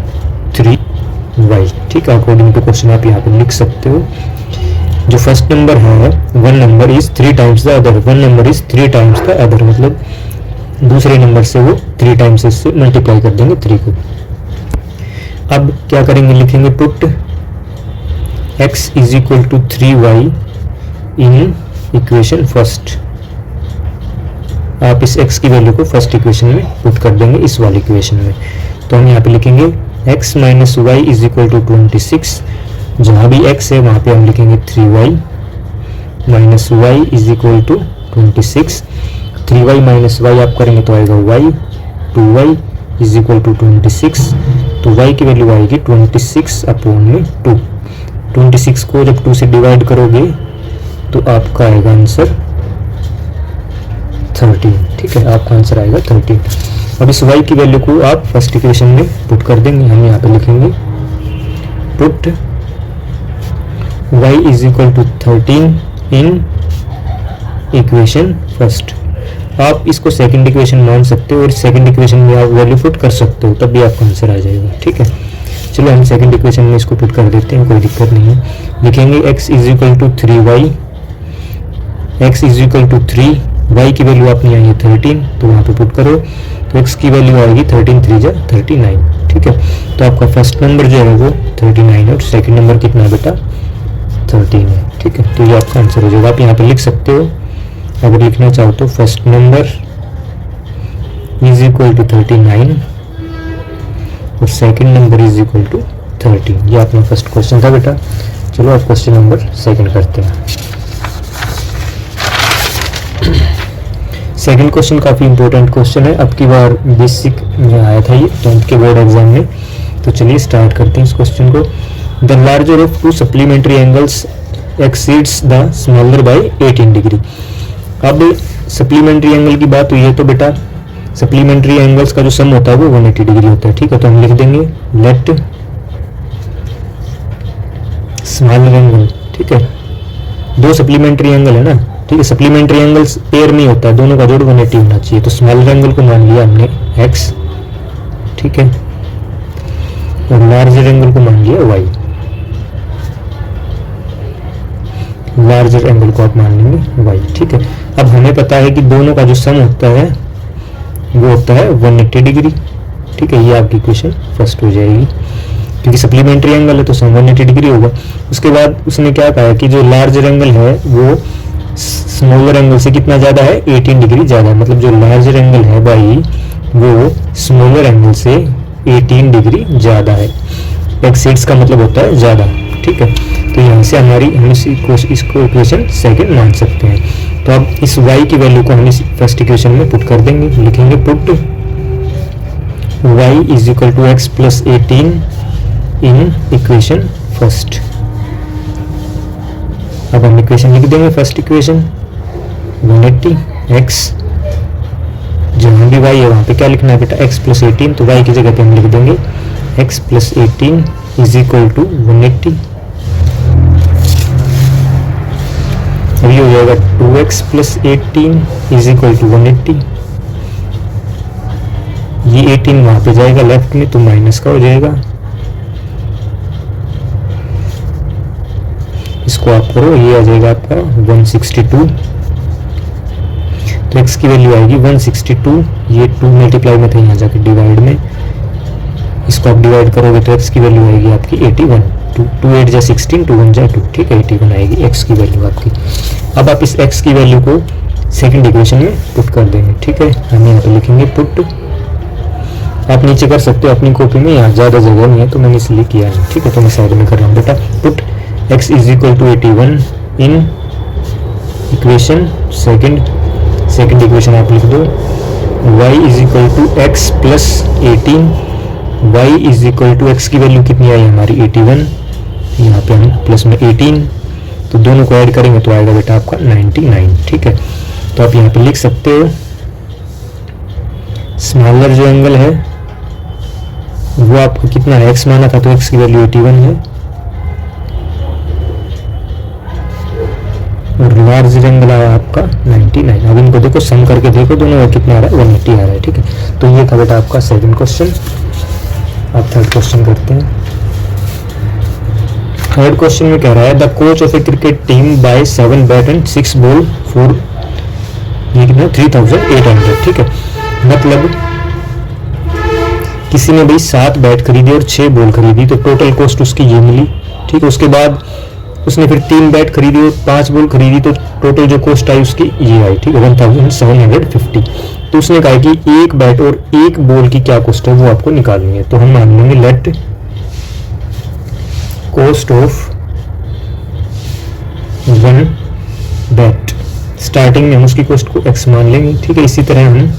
3y, ठीक है। अकॉर्डिंग टू क्वेश्चन आप यहाँ पे लिख सकते हो। जो फर्स्ट नंबर है, one number is 3 times the other, one number is 3 times the other, मतलब दूसरे नंबर से वो 3 टाइम्स इससे मल्टीप्लाई कर देंगे 3 को। अब क्या करेंगे, लिखेंगे put x is equal to 3y in equation first. आप इस x की वैल्यू को फर्स्ट इक्वेशन में पुट कर देंगे, इस वाली इक्वेशन में। तो हम यहाँ पे लिखेंगे x minus y is equal to 26। जहाँ भी x है वहाँ पे हम लिखेंगे 3y minus y is equal to 26। 3y minus y आप करेंगे तो आएगा y, 2y is equal to 26। तो y की वैल्यू आएगी 26/2। 26 को जब 2 से डिवाइड करोगे तो आपका आएगा आंसर 13, ठीक है, आपका आंसर आएगा 13। अब इस y की वैल्यू को आप फर्स्ट इक्वेशन में पुट कर देंगे। हम यहाँ पे लिखेंगे put y is equal to 13 in equation first. आप इसको सेकंड इक्वेशन मान सकते हो और सेकंड इक्वेशन में आप वैल्यू पुट कर सकते हो, तब भी आपका आंसर आ जाएगा, ठीक है। चलो हम सेकंड इक्वेशन में इसको पुट कर देते हैं, कोई दिक्कत नहीं है। लिखेंगे x is equal to 3y, x is equal to 3, y की वैल्यू आपने आई है 13, तो वहाँ पे पुट करो तो x की वैल्यू आएगी 13 3 जा 39, ठीक है। तो आपका फर्स्ट नंबर जो है वो 39 है और सेकंड नंबर कितना है बेटा 13 है, ठीक है। तो ये आपका आंसर हो जाएगा। आप यहाँ पे लिख सकते हो, अगर लिखना चाहो तो first number is equal to 39 और second number is equal to 13। ये अपना फर्स्ट क्वेश्चन था बेटा। चलो आप क्वेश्चन नंबर सेकंड करते हैं। सेकंड क्वेश्चन काफ़ी इंपॉर्टेंट क्वेश्चन है, अब की बार बेसिक में आया था ये 10th के बोर्ड एग्जाम में। तो चलिए स्टार्ट करते हैं इस क्वेश्चन को। The larger of 2 supplementary angles exceeds the smaller by 18 degree. अब सप्लीमेंट्री एंगल की बात हुई है तो बेटा सप्लीमेंट्री एंगल्स का जो सम होता है वो 180 डिग्री होता है, ठीक है। तो हम लिख देंगे लेट स्मॉलर एंगल, ठीक है। 2 सप्लीमेंट्री एंगल है ना, ठीक है। सप्लीमेंट्री एंगल्स पेयर में होता है, दोनों का जोड़ 180 होना चाहिए। तो स्मॉलर एंगल को मान लिया हमने x, ठीक है, और लार्जर एंगल को मान लिया y। लार्जर एंगल को आप मान लेंगे y, ठीक है। अब हमें पता है कि दोनों का जो सम होता है वो होता है 180 डिग्री, ठीक है। ये आपकी इक्वेशन फर्स्ट हो जाएगी, क्योंकि सप्लीमेंट्री एंगल है तो सम 180 डिग्री होगा। उसके बाद उसने क्या कहा कि जो लार्जर एंगल है वो स्मॉलर एंगल से कितना ज़्यादा है, 18 डिग्री ज़्यादा, मतलब जो लार्जर एंगल है भाई वो स्मॉलर एंगल से 18 डिग्री ज़्यादा है। एक्सीड्स का मतलब होता है ज़्यादा, ठीक है। तो यहाँ से हम इसको इक्वेशन सेकंड मान सकते हैं। तो अब इस y की वैल्यू को हम इस फर्स्ट इक्वेशन में पुट कर देंगे। लिखेंगे put y is equal to x plus 18 in equation first. अब हम इक्वेशन लिख देंगे फर्स्ट इक्वेशन 180 x जहाँ भी y है वहाँ पे क्या लिखना है बेटा, x प्लस 18, तो y की जगह पे हम लिख देंगे x plus 18 is equal to 180। अभी हो जाएगा 2x plus 18 is equal to 180। ये 18 वहाँ पे जाएगा लेफ्ट में, तो माइनस का हो जाएगा। इसको आप करो, ये आ जाएगा आपका 162। तो x की वैल्यू आएगी 162, ये 2 मल्टीप्लाई में था, यहाँ जाके डिवाइड में, इसको आप डिवाइड करोगे तो x की वैल्यू आएगी आपकी 81। 2 8 जा 16, 2 1 जा 2, ठीक है, 81 आएगी x की वैल्यू आपकी। अब आप इस x की वैल्यू को सेकंड इक्वेशन में पुट कर देंगे, ठीक है। हम यहाँ पे लिखेंगे पुट, आप नीचे कर सकते हो अपनी कॉपी में, यहाँ ज़्यादा जगह नहीं है तो मैंने इसलिए किया नहीं, ठीक है। तो मैं साइड में कर रहा हूँ बेटा, put x is equal to 81 in equation second equation आप लिख दो, y is equal to x plus 18, y is equal to x की वैल्यू कितनी आई हमारी 81, यहाँ पे हम प्लस में 18, तो दोनों को ऐड करेंगे तो आएगा बेटा आपका 99, ठीक है। तो आप यहाँ पे लिख सकते हो स्मॉलर जो एंगल है वो आपको कितना है, x माना था तो x की वैल्यू 81 है, और लार्ज एंगल आया आपका 99। अब इनको देखो, सम करके देखो दोनों में कितना आ रहा है, 180 आ रहा है, ठीक है। तो ये था बेटा आपका सेकंड क्वेश्चन। अब थर्ड क्वेश्चन करते हैं। थर्ड क्वेश्चन में कह रहा है the coach of a cricket team by 7 bat and 6 ball for ये कितना 3800, ठीक है। मतलब किसी ने भाई 7 बैट खरीदी और 6 बॉल खरीदी, तो टोटल कॉस्ट उसकी ये मिली, ठीक है। उसके बाद उसने फिर 3 बैट खरीदी और 5 बॉल खरीदी, तो टोटल जो कॉस्ट आई उसकी ये आई, ठीक है, 1750। तो उसने कहा कि एक बैट और एक बॉल की क्या कॉस्ट है वो आपको निकालनी है। तो हम मान लेंगे let cost of 1 bat, starting में हम उसकी कॉस्ट को x मान लेंगे, ठीक है। इसी तरह हम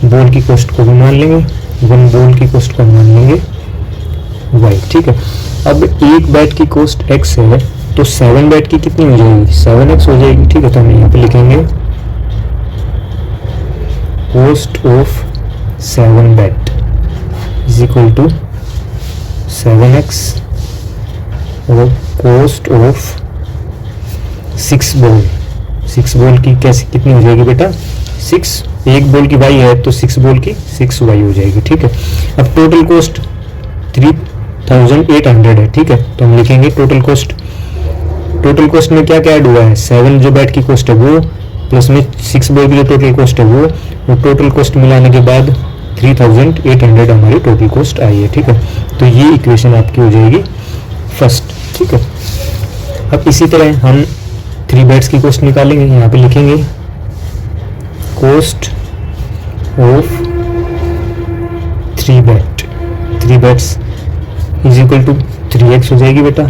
बॉल की कॉस्ट को भी मान लेंगे, 1 बॉल की कॉस्ट को मान लेंगे y, ठीक है। अब एक बैट की कॉस्ट x है, तो 7 बैट की कितनी हो जाएगी, 7x हो जाएगी, ठीक है। तो हम यहाँ पे लिखेंगे cost of 7 bat is equal to 7x, और कॉस्ट ऑफ 6 बॉल की कैसे कितनी हो जाएगी बेटा, 6, एक बॉल की y है तो 6 बॉल की 6y हो जाएगी, ठीक है। अब टोटल कॉस्ट 3800 है, ठीक है। तो हम लिखेंगे टोटल कॉस्ट में क्या क्या ऐड हुआ है, 7 जो बैट की कॉस्ट है वो, प्लस में 6 बॉल की जो टोटल कॉस्ट है वो, और टोटल कॉस्ट मिलाने के बाद 3800 हमारी टोटल कॉस्ट आई है, ठीक है। तो ये इक्वेशन आपकी हो जाएगी फर्स्ट, ठीक है। अब इसी तरह हम 3 बैट्स की कॉस्ट निकालेंगे, यहाँ पे लिखेंगे cost of 3 bats is equal to 3x हो जाएगी बेटा।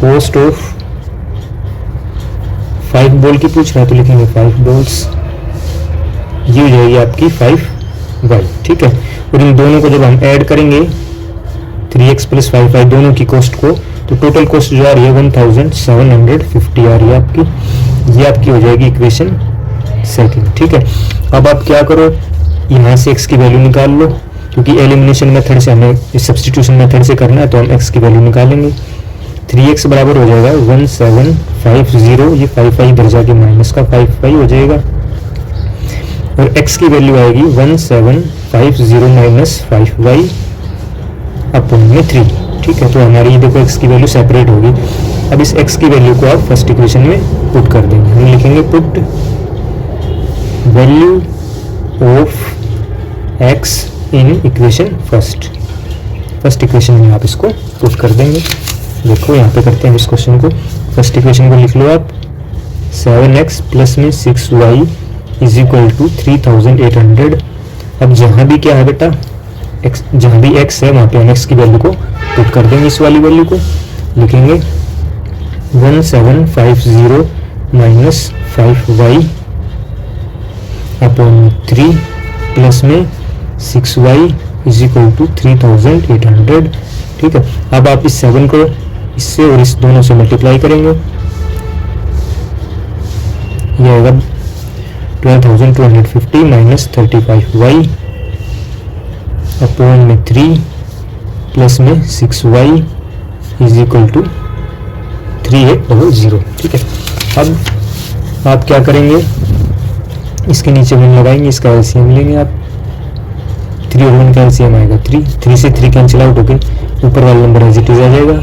कॉस्ट ऑफ 5 बॉल की पूछ रहा है तो लिखेंगे 5 बॉल्स, ये हो जाएगी आपकी 5y, ठीक है। और इन दोनों को जब हम ऐड करेंगे 3x प्लस 5y दोनों की कॉस्ट को, तो टोटल कॉस्ट जो आ रही है 1750 आ रही है आपकी, ये आपकी हो जाएगी इक्वेशन सेकंड, ठीक है। अब आप क्या करो, यहाँ से x की वैल्यू निकाल लो, क्योंकि एलिमिनेशन मेथड से हमें सब्स्टिट्यूशन मेथड से करना है, तो हम x की वैल्यू निकालेंगे। 3x बराबर हो जाएगा 1750, ये 5y इधर जाके माइनस का 5y हो जाएगा, और x की वैल्यू आएगी 1750 माइनस 5y अपॉन में 3, ठीक है। तो हमारी ये देखो x की वैल्यू सेपरेट होगी। अब इस x की वैल्यू को आप फर्स्ट इक्वेशन में पुट कर देंगे, हम लिखेंगे put value of x in equation first equation में आप इसको पुट कर देंगे। देखो यहाँ पे करते हैं इस क्वेश्चन को, फर्स्ट इक्वेशन को लिख लो आप, 7x प्लस में 6y इज इक्वल टू 3800। अब जहाँ भी क्या है बेटा x, जहाँ भी x है वहाँ पे हम x की वैल्यू को पुट कर देंगे, इस वाली वैल्यू को लिखेंगे 1750 माइनस 5y अपॉन 3 प्लस में 6y इज इक्वल टू 3800, ठीक है। अब आप इस 7 को इससे और इस दोनों से मल्टीप्लाई करेंगे, ये होगा 12,250 माइनस 35y अपॉन में 3 प्लस में 6y इज इक्वल टू 3800। ठीक है, अब आप क्या करेंगे, इसके नीचे 1 लगाएंगे, इसका एलसीएम लेंगे आप। 3 और 1 का एलसीएम आएगा 3 से 3 कैंसिल आउट होके ऊपर वाला नंबर एज इट इज आ जाएगा,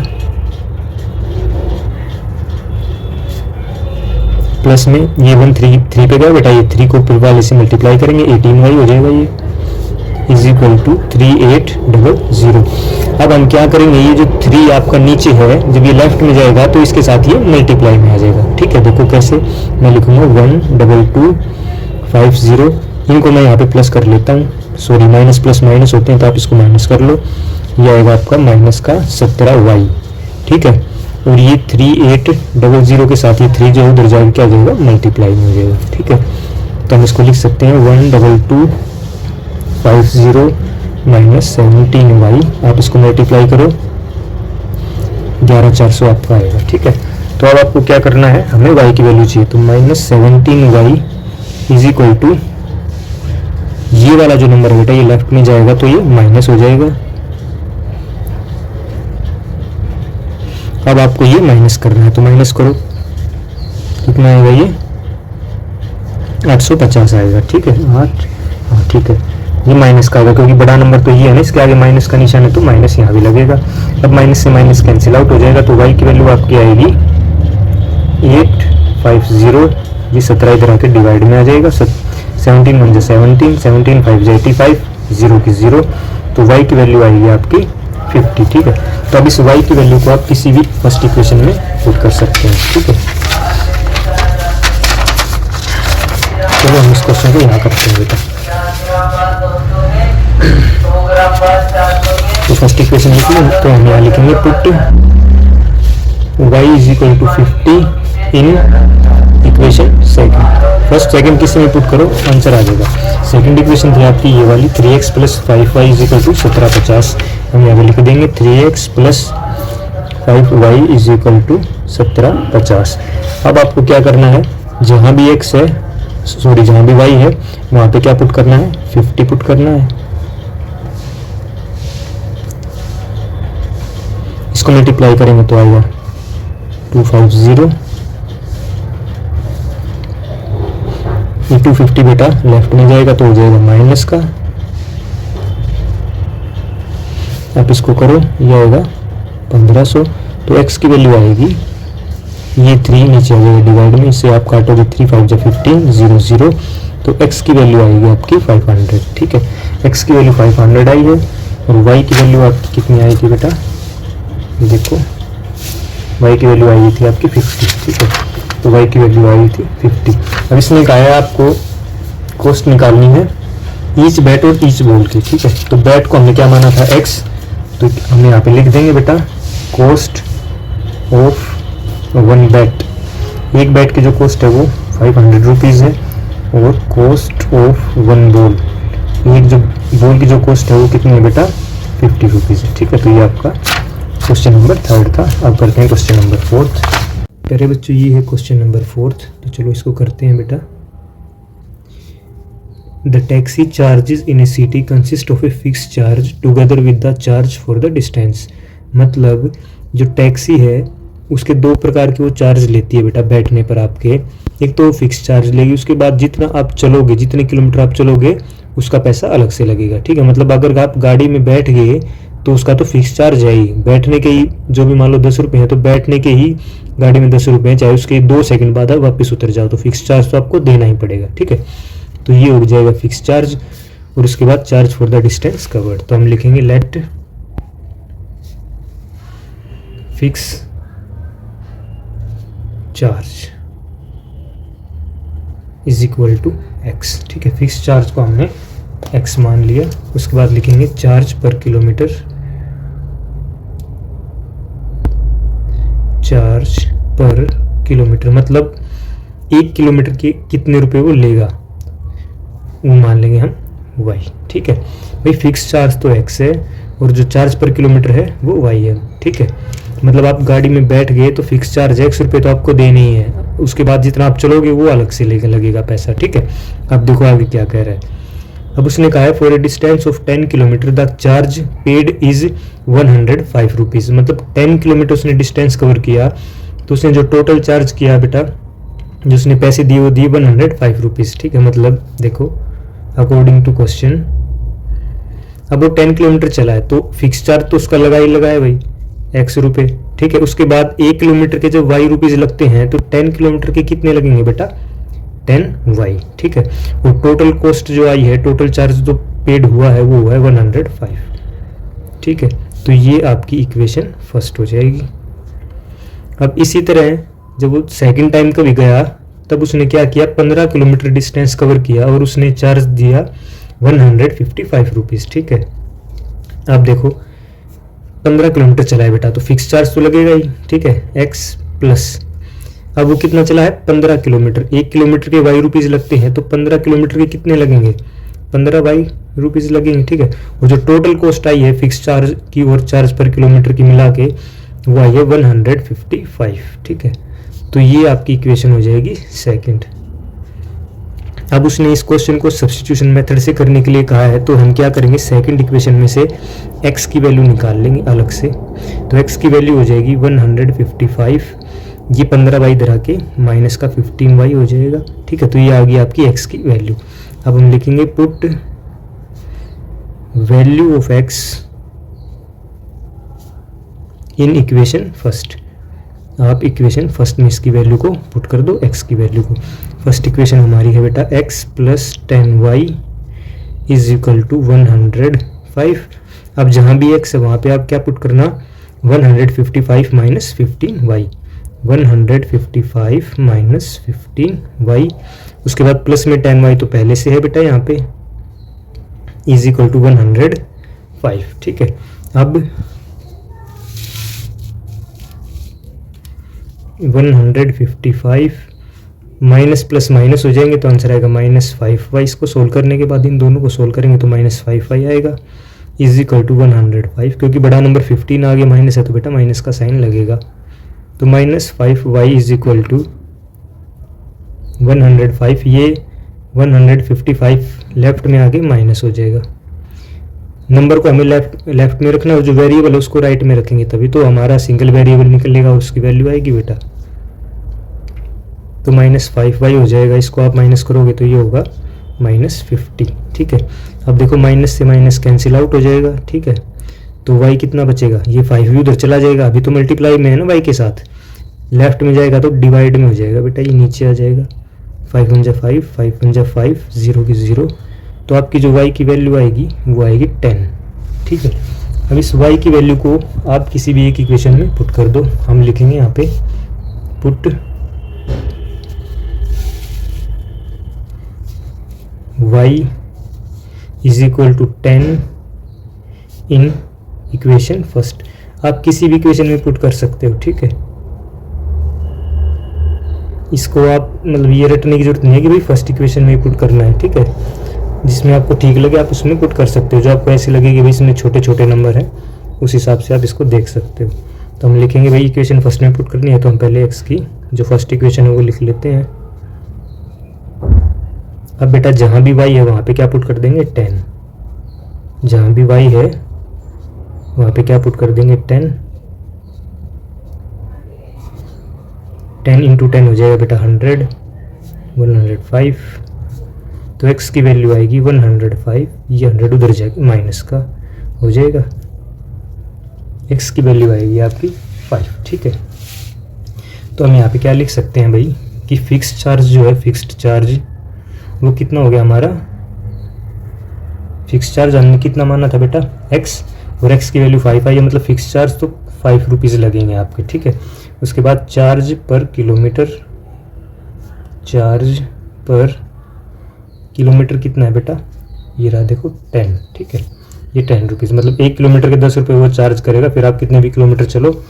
प्लस में ये 1 3 पे गया बेटा, ये 3 को ऊपर वाले से मल्टीप्लाई करेंगे 18y हो जाएगा, ये इज इक्वल टू 3800। अब हम क्या करेंगे, ये जो 3 आपका नीचे है जब ये लेफ्ट में जाएगा तो इसके साथ ये मल्टीप्लाई में आ जाएगा। ठीक है, देखो कैसे, मैं लिखूंगा 12250, इनको मैं यहाँ पे प्लस कर लेता हूँ, सॉरी माइनस प्लस माइनस होते हैं तो आप इसको माइनस कर लो, ये आएगा आपका माइनस का 17y। ठीक है, और ये 3800 के साथ ये 3 जो उधर जाएगा क्या जाएगा, मल्टीप्लाई में हो जाएगा। ठीक है, तो हम इसको लिख सकते हैं 12250 माइनस 17y, आप इसको मल्टीप्लाई करो 11400 आपका आएगा। ठीक है, तो अब आपको क्या करना है, हमें y की वैल्यू चाहिए, तो minus 17y is equal to ये वाला जो नंबर है बेटा ये लेफ्ट में जाएगा तो ये माइनस हो जाएगा। अब आपको ये माइनस करना है, तो माइनस करो, कितना आएगा, ये 850 आएगा। ठीक है, 8, हाँ ठीक है, ये माइनस का आएगा क्योंकि बड़ा नंबर तो ये है ना, इसके आगे माइनस का निशान है तो माइनस यहाँ भी लगेगा। अब माइनस से माइनस कैंसिल आउट हो जाएगा, तो y की वैल्यू आपकी आएगी 850, ये 17 इधर आके डिवाइड में आ जाएगा, 17 1 17, 17 5 85, 0 की 0, तो y की वैल्यू आएगी आपकी 50। ठीक है, तो अब इस y की वैल्यू को आप किसी भी फर्स्ट इक्वेशन में पुट कर सकते हैं। ठीक है, चलो हम इस क्वेश्चन को यहाँ करते हैं बेटा। तो फर्स्ट इक्वेशन लिखिए, तो हम यहाँ लिखेंगे put y is equal to 50 in equation second. First second किसी में पुट करो आंसर आ जाएगा। सेकंड इक्वेशन थी आपकी ये वाली 3x plus 5y is equal to 1750, हम यहाँ पे लिख देंगे 3x plus 5y is equal to 1750। अब आपको क्या करना है, जहाँ भी x है, सॉरी जहाँ भी y है वहाँ पे क्या पुट करना है, 50 पुट करना है। इसको मल्टीप्लाई करेंगे तो आएगा 250, ये 250 बेटा लेफ्ट में जाएगा तो हो जाएगा माइनस का, आप इसको करो, ये आएगा 1500, तो x की वैल्यू आएगी, ये 3 नीचे आ जाएगा डिवाइड में, इससे आप काटोगे 3 5 15 0 0, तो x की वैल्यू आएगी आपकी 500। ठीक है, x की वैल्यू 500 आई है, और y की वैल्यू आपकी कितनी आई थी बेटा, देखो y की वैल्यू आई थी आपकी 50। ठीक है, तो y की वैल्यू आई थी 50। अब इसने कहा है आपको कॉस्ट निकालनी है ईच बैट और ईच बॉल की। ठीक है, तो बैट को हमने क्या माना था x, तो हम यहाँ पे लिख देंगे बेटा कॉस्ट ऑफ 1 बैट, एक बैट की जो कॉस्ट है वो 500 रुपीज़ है, और कॉस्ट ऑफ 1 बॉल, एक जो बॉल की जो कॉस्ट है वो कितनी है बेटा 50 रुपीज़ है। ठीक है, तो ये आपका क्वेश्चन नंबर 3 था। अब करते हैं क्वेश्चन नंबर 4। प्यारे बच्चों ये है क्वेश्चन नंबर 4, तो चलो इसको करते हैं बेटा। The taxi charges in A city consist of a fix charge together with the charge for the distance. मतलब जो टैक्सी है उसके 2 प्रकार के वो चार्ज लेती है बेटा बैठने पर आपके, एक तो फिक्स चार्ज लेगी, उसके बाद जितना आप चलोगे, जितने किलोमीटर आप चलोगे उसका पैसा अलग से लगेगा। ठीक है, मतलब अगर आप गाड़ी में बैठ गए तो उसका तो फिक्स चार्ज है ही, बैठने के ही जो भी मान लो 10 रुपये है तो बैठने के ही गाड़ी में 10 रुपये, चाहे उसके 2 सेकंड बाद आप वापस उतर जाओ तो फिक्स चार्ज तो आपको देना ही पड़ेगा। ठीक है, तो ये हो जाएगा फिक्स चार्ज, और उसके बाद charge for the distance covered, तो हम लिखेंगे let fix charge is equal to x. ठीक है, फिक्स चार्ज को हमने एक्स मान लिया, उसके बाद लिखेंगे चार्ज पर किलोमीटर, चार्ज पर किलोमीटर मतलब 1 किलोमीटर के कितने रुपए वो लेगा वो मान लेंगे हम y। ठीक है भाई, फिक्स चार्ज तो x है और जो चार्ज पर किलोमीटर है वो y है। ठीक है, मतलब आप गाड़ी में बैठ गए तो फिक्स चार्ज है 100 रुपये तो आपको देने ही है, उसके बाद जितना आप चलोगे वो अलग से लगेगा पैसा, ठीक है। अब देखो आगे क्या कह रहा है। अब उसने कहा है for a distance of 10 kilometre the charge paid is 105 rupees. मतलब 10 किलोमीटर उसने डिस्टेंस कवर किया तो उसने जो टोटल चार्ज किया बेटा, जो उसने पैसे दिए वो दिए 105 रुपीज़, ठीक है। मतलब देखो अकॉर्डिंग टू क्वेश्चन, अब वो 10 किलोमीटर चला है तो फिक्स चार्ज तो उसका लगा ही लगा है भाई 100 रुपये, ठीक है। उसके बाद 1 किलोमीटर के जब वाई रुपीज़ लगते हैं तो 10 किलोमीटर के कितने लगेंगे बेटा 10 वाई, ठीक है। और टोटल कॉस्ट जो आई है, टोटल चार्ज जो पेड हुआ है वो है 105, ठीक है। तो ये आपकी इक्वेशन फर्स्ट हो जाएगी। अब इसी तरह जब वो सेकंड टाइम कभी गया तब उसने क्या किया, 15 किलोमीटर डिस्टेंस कवर किया और उसने चार्ज दिया 155 रुपीज़, ठीक है। अब देखो 15 किलोमीटर चला है बेटा तो फिक्स चार्ज तो लगेगा ही, ठीक है, एक्स प्लस, अब वो कितना चला है 15 किलोमीटर, 1 किलोमीटर के वाई रुपीज़ लगते हैं तो 15 किलोमीटर के कितने लगेंगे 15 वाई रुपीज़ लगेंगे, ठीक है। और जो टोटल कॉस्ट आई है फिक्स चार्ज की और चार्ज पर किलोमीटर की मिला के वो आई है 155, ठीक है। तो ये आपकी इक्वेशन हो जाएगी सेकंड। अब उसने इस क्वेश्चन को सब्स्टिट्यूशन मेथड से करने के लिए कहा है तो हम क्या करेंगे, सेकंड इक्वेशन में से x की वैल्यू निकाल लेंगे अलग से। तो x की वैल्यू हो जाएगी 155, ये 15 वाई धरा के माइनस का 15 वाई हो जाएगा, ठीक है। तो ये आ गई आपकी x की वैल्यू। अब हम लिखेंगे put value of x in equation first. आप इक्वेशन फर्स्ट में इसकी वैल्यू को पुट कर दो, x की वैल्यू को। फर्स्ट इक्वेशन हमारी है बेटा x प्लस 10y इज इक्वल टू 105। अब जहाँ भी x है वहाँ पे आप क्या पुट करना, 155 माइनस 15y, 155 माइनस 15y, उसके बाद प्लस में 10y तो पहले से है बेटा यहाँ पे, इज इक्वल टू 105, ठीक है। अब 155 माइनस प्लस माइनस हो जाएंगे तो आंसर आएगा -5y। इसको सोल्व करने के बाद इन दोनों को सोल्व करेंगे तो -5y आएगा, इज इक्वल टू 105। क्योंकि बड़ा नंबर 15 आगे माइनस है तो बेटा माइनस का साइन लगेगा, तो -5y इज इक्वल टू 105। ये 155 लेफ्ट में आगे माइनस हो जाएगा। नंबर को हमें लेफ्ट में रखना है और जो वेरिएबल है उसको राइट में रखेंगे तभी तो हमारा सिंगल वेरिएबल निकलेगा, उसकी वैल्यू आएगी बेटा। तो -5y हो जाएगा, इसको आप माइनस करोगे तो ये होगा -50, ठीक है। अब देखो माइनस से माइनस कैंसिल आउट हो जाएगा, ठीक है। तो y कितना बचेगा, ये 5 भी उधर चला जाएगा, अभी तो मल्टीप्लाई में है ना y के साथ, लेफ्ट में जाएगा तो डिवाइड में हो जाएगा बेटा, ये नीचे आ जाएगा। 5 1 5, 5 1 5, 0 की 0, तो आपकी जो y की वैल्यू आएगी वो आएगी 10, ठीक है। अब इस y की वैल्यू को आप किसी भी एक इक्वेशन में पुट कर दो। हम लिखेंगे यहाँ पे put y is equal to 10 in equation first. आप किसी भी इक्वेशन में पुट कर सकते हो, ठीक है। इसको आप मतलब ये रटने की जरूरत नहीं है कि भाई फर्स्ट इक्वेशन में ही पुट करना है, ठीक है। जिसमें आपको ठीक लगे आप उसमें पुट कर सकते हो, जो आपको ऐसे लगे कि भाई इसमें छोटे छोटे नंबर हैं उस हिसाब से आप इसको देख सकते हो। तो हम लिखेंगे भाई इक्वेशन फर्स्ट में पुट करनी है तो हम पहले x की जो फर्स्ट इक्वेशन है वो लिख लेते हैं। अब बेटा जहाँ भी y है वहाँ पे क्या पुट कर देंगे 10, जहाँ भी y है वहाँ पे क्या पुट कर देंगे 10, 10 इंटू 10 हो जाएगा बेटा 100, 105। तो x की वैल्यू आएगी 105, ये 100 उधर जाएगा माइनस का हो जाएगा, x की वैल्यू आएगी आपकी 5, ठीक है। तो हम यहाँ पे क्या लिख सकते हैं भाई कि फिक्स चार्ज जो है, फिक्स्ड चार्ज वो कितना हो गया हमारा, फिक्स चार्ज हमने कितना माना था बेटा x, और x की वैल्यू 5 आई है, मतलब फिक्स चार्ज तो 5 रुपीज़ लगेंगे आपके, ठीक है। उसके बाद चार्ज पर किलोमीटर, चार्ज पर किलोमीटर कितना है बेटा, ये रहा देखो 10, ठीक है। ये 10 रुपीज़ मतलब 1 किलोमीटर के 10 रुपये वो चार्ज करेगा, फिर आप कितने भी किलोमीटर चलो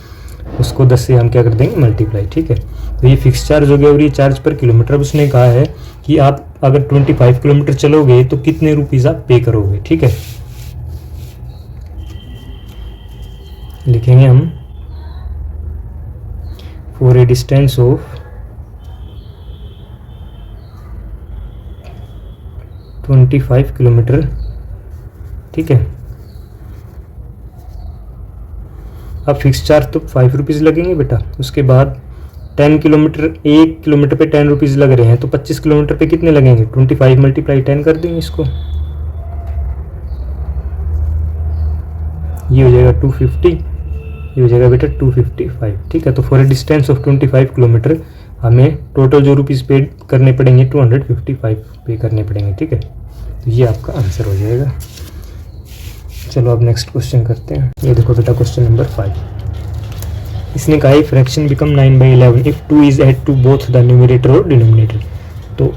उसको 10 से हम क्या कर देंगे मल्टीप्लाई, ठीक है। तो ये फिक्स चार्ज हो गया और ये चार्ज पर किलोमीटर। अब उसने कहा है कि आप अगर 25 किलोमीटर चलोगे तो कितने रुपीज़ आप पे करोगे, ठीक है। लिखेंगे हम for a distance of 25 kilometre, ठीक है। अब फिक्स चार्ज तो 5 रुपीज़ लगेंगे बेटा। उसके बाद 10 किलोमीटर, 1 किलोमीटर पे 10 रुपीज़ लग रहे हैं, तो 25 किलोमीटर पे कितने लगेंगे? 25 मल्टीप्लाई 10 कर देंगे इसको, ये हो जाएगा 250, ये हो जाएगा बेटा 255, ठीक है। तो for a distance of 25 kilometre हमें टोटल जो रुपीज़ पे करने पड़ेंगे 255 पे करने पड़ेंगे, ठीक है। तो ये आपका आंसर हो जाएगा। चलो अब नेक्स्ट क्वेश्चन करते हैं। ये देखो बेटा क्वेश्चन नंबर 5, इसने कहा fraction become 9/11 if 2 is add to both the numerator और डिनोमिनेटर। तो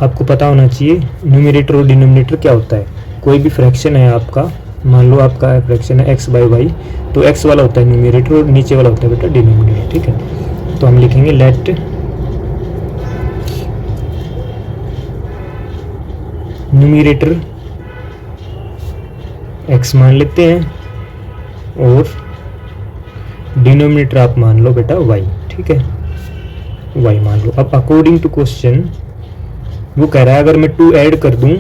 आपको पता होना चाहिए न्यूमरेटर और डिनोमिनेटर क्या होता है। कोई भी फ्रैक्शन है आपका, मान लो आपका फ्रैक्शन है x/y, तो x वाला होता है न्यूमरेटर और नीचे वाला होता है बेटा डिनोमिनेटर, ठीक है। तो हम लिखेंगे लेट न्यूमरेटर x मान लेते हैं और डिनोमिनेटर आप मान लो बेटा y, ठीक है, y मान लो। अब अकॉर्डिंग टू क्वेश्चन वो कह रहा है अगर मैं 2 ऐड कर दूं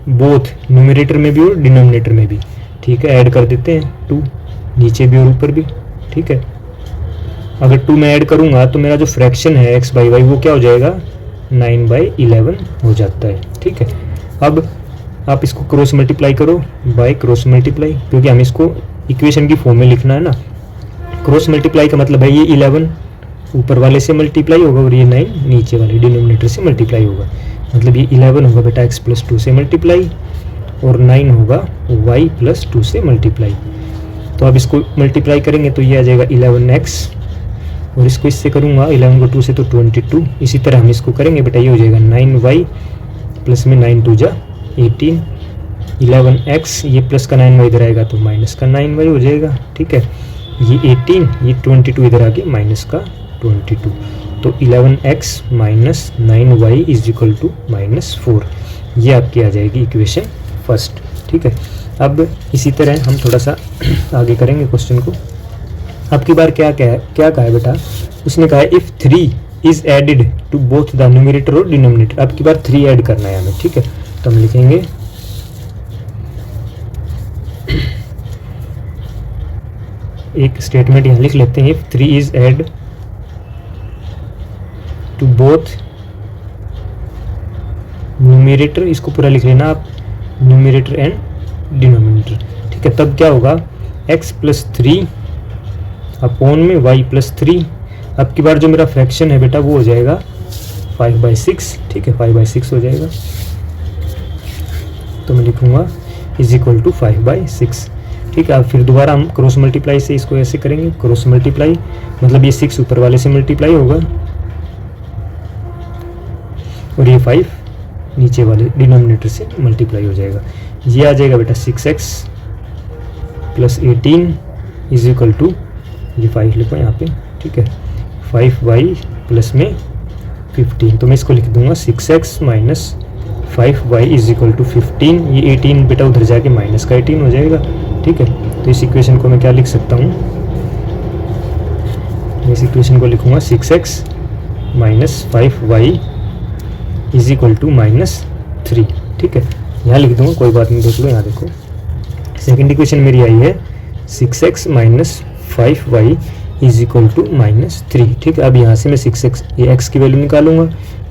बोथ न्यूमरेटर में भी और डिनोमिनेटर में भी, ठीक है, ऐड कर देते हैं 2 नीचे भी और ऊपर भी, ठीक है। अगर 2 मैं ऐड करूंगा तो मेरा जो फ्रैक्शन है x/y वो क्या हो जाएगा? 9/11 हो जाता है, ठीक है। अब आप इसको क्रॉस मल्टीप्लाई करो बाय क्रॉस मल्टीप्लाई, क्योंकि हम इसको इक्वेशन की फॉर्म में लिखना है ना। क्रॉस मल्टीप्लाई का मतलब है ये 11 ऊपर वाले से मल्टीप्लाई होगा और ये 9 नीचे वाले डिनोमिनेटर से मल्टीप्लाई होगा। मतलब ये 11 होगा बेटा x+2 से मल्टीप्लाई और 9 होगा y+2 से मल्टीप्लाई। तो अब इसको मल्टीप्लाई करेंगे तो ये आ जाएगा 11x और इसको इससे करूँगा 11 को 2 से तो 22। इसी तरह हम इसको करेंगे बेटा, ये हो जाएगा 9y प्लस में 9 2 जा 18, 11x, ये प्लस का 9y इधर आएगा तो माइनस का 9y हो जाएगा, ठीक है। ये 18, ये 22 इधर आके माइनस का 22, तो 11x minus 9y is equal to -4। ये आपकी आ जाएगी इक्वेशन फर्स्ट, ठीक है। अब इसी तरह हम थोड़ा सा आगे करेंगे क्वेश्चन को। अब की बार क्या कहा है बेटा? उसने कहा है if 3 is added to both the numerator और डिनोमिनेटर। अब की बार 3 ऐड करना है हमें, ठीक है। तो हम लिखेंगे एक स्टेटमेंट यहाँ लिख लेते हैं, if 3 is add to both numerator, इसको पूरा लिख लेना आप, न्यूमरेटर एंड डिनोमिनेटर, ठीक है। तब क्या होगा? x+3 अपॉन में y+3। अब की बार जो मेरा फ्रैक्शन है बेटा वो हो जाएगा 5/6, ठीक है, 5/6 हो जाएगा। तो मैं लिखूंगा इज इक्वल टू 5/6, ठीक है। अब फिर दोबारा हम क्रॉस मल्टीप्लाई से इसको ऐसे करेंगे, क्रॉस मल्टीप्लाई मतलब ये 6 ऊपर वाले से मल्टीप्लाई होगा और ये 5 नीचे वाले डिनोमिनेटर से मल्टीप्लाई हो जाएगा। ये आ जाएगा बेटा 6x plus 18 is equal to, ये 5 लिखो यहाँ पे, ठीक है, 5y प्लस में 15। तो मैं इसको लिख दूंगा 6x minus 5y is equal to 15। ये 18 बेटा उधर जाके माइनस का 18 हो जाएगा, ठीक है। तो इस इक्वेशन को मैं क्या लिख सकता हूँ? इस इक्वेशन को लिखूंगा 6x minus 5y is equal to -3, ठीक है। यहाँ लिख दूंगा, कोई बात नहीं, देख लो यहाँ देखो। सेकेंड इक्वेशन मेरी आई है 6x minus 5y is equal to -3, ठीक है। अब यहाँ से मैं 6x, ये x की वैल्यू निकालूंगा,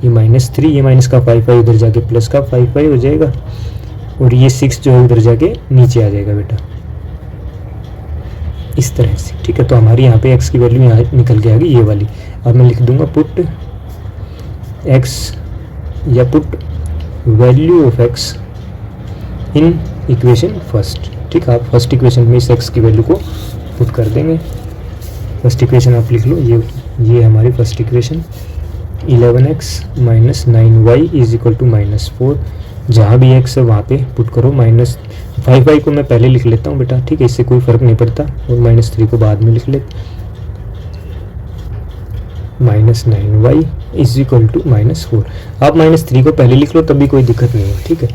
ये -3, ये माइनस का 5y उधर जाके प्लस का 5y हो जाएगा और ये 6 जो है उधर जाके नीचे आ जाएगा बेटा, इस तरह से, ठीक है। तो हमारी यहाँ पे x की वैल्यू यहाँ निकल के आ गई ये वाली। अब मैं लिख दूंगा पुट x या put value of x in equation first, ठीक है। आप फर्स्ट इक्वेशन में इस x की वैल्यू को पुट कर देंगे। फर्स्ट इक्वेशन आप लिख लो, ये हमारी first equation 11x minus 9y is equal to -4। जहाँ भी x है वहाँ पे पुट करो। -5y को मैं पहले लिख लेता हूँ बेटा, ठीक है, इससे कोई फ़र्क नहीं पड़ता, और -3 को बाद में लिख लेते। -9y is equal to -4। आप -3 को पहले लिख लो तब भी कोई दिक्कत नहीं है, ठीक है।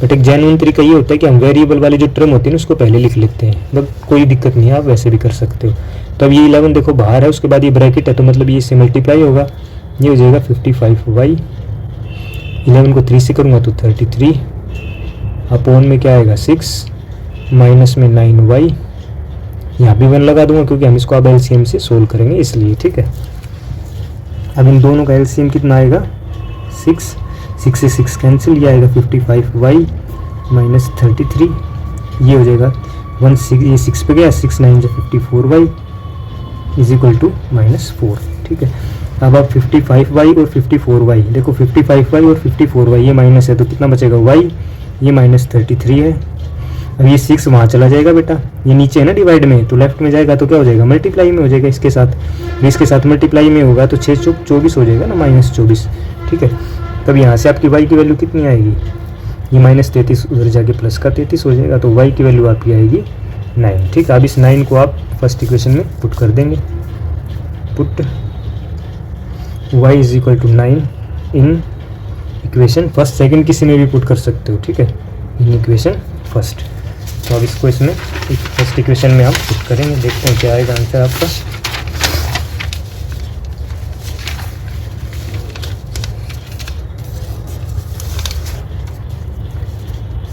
बट एक जेन्युइन तरीका ये होता है कि हम वेरिएबल वाली जो टर्म होती है ना उसको पहले लिख लेते हैं, मतलब कोई दिक्कत नहीं है, आप वैसे भी कर सकते हो। तो अब ये 11 देखो बाहर है, उसके बाद ये ब्रैकेट है, तो मतलब ये इससे मल्टीप्लाई होगा, ये हो जाएगा 55y। 11 को 3 से करूँगा तो 33, अपॉन में क्या आएगा 6, माइनस में 9y, यहाँ भी 1 लगा दूंगा क्योंकि हम इसको अब एलसीएम से सोल्व करेंगे इसलिए, ठीक है। अब इन दोनों का एलसीएम कितना आएगा 6, 6 से 6 कैंसिल, ये आएगा 55y माइनस 33, ये हो जाएगा 16, ये 6 पे गया, 6 9 जो 54y इज इक्वल टू -4, ठीक है। अब आप 55y और 54y देखो, 55y और 54y ये माइनस है तो कितना बचेगा y, ये -33 है। अब ये 6 वहाँ चला जाएगा बेटा, ये नीचे है ना डिवाइड में, तो लेफ्ट में जाएगा तो क्या हो जाएगा मल्टीप्लाई में हो जाएगा इसके साथ, इसके साथ मल्टीप्लाई में होगा तो 6 चौक 24 हो जाएगा ना, -24, ठीक है। तब यहाँ से आपकी y की वैल्यू कितनी आएगी, ये -33 उधर जाके प्लस का 33 हो जाएगा, तो y की वैल्यू आपकी आएगी 9, ठीक है। अब इस 9 को आप फर्स्ट इक्वेशन में पुट कर देंगे, put y is equal to 9 in equation first, second किसी में भी पुट कर सकते हो, ठीक है, इन इक्वेशन फर्स्ट। तो अब इसको इसमें फर्स्ट इक्वेशन में हम पुट करेंगे, देखते हैं क्या आएगा आंसर आपका।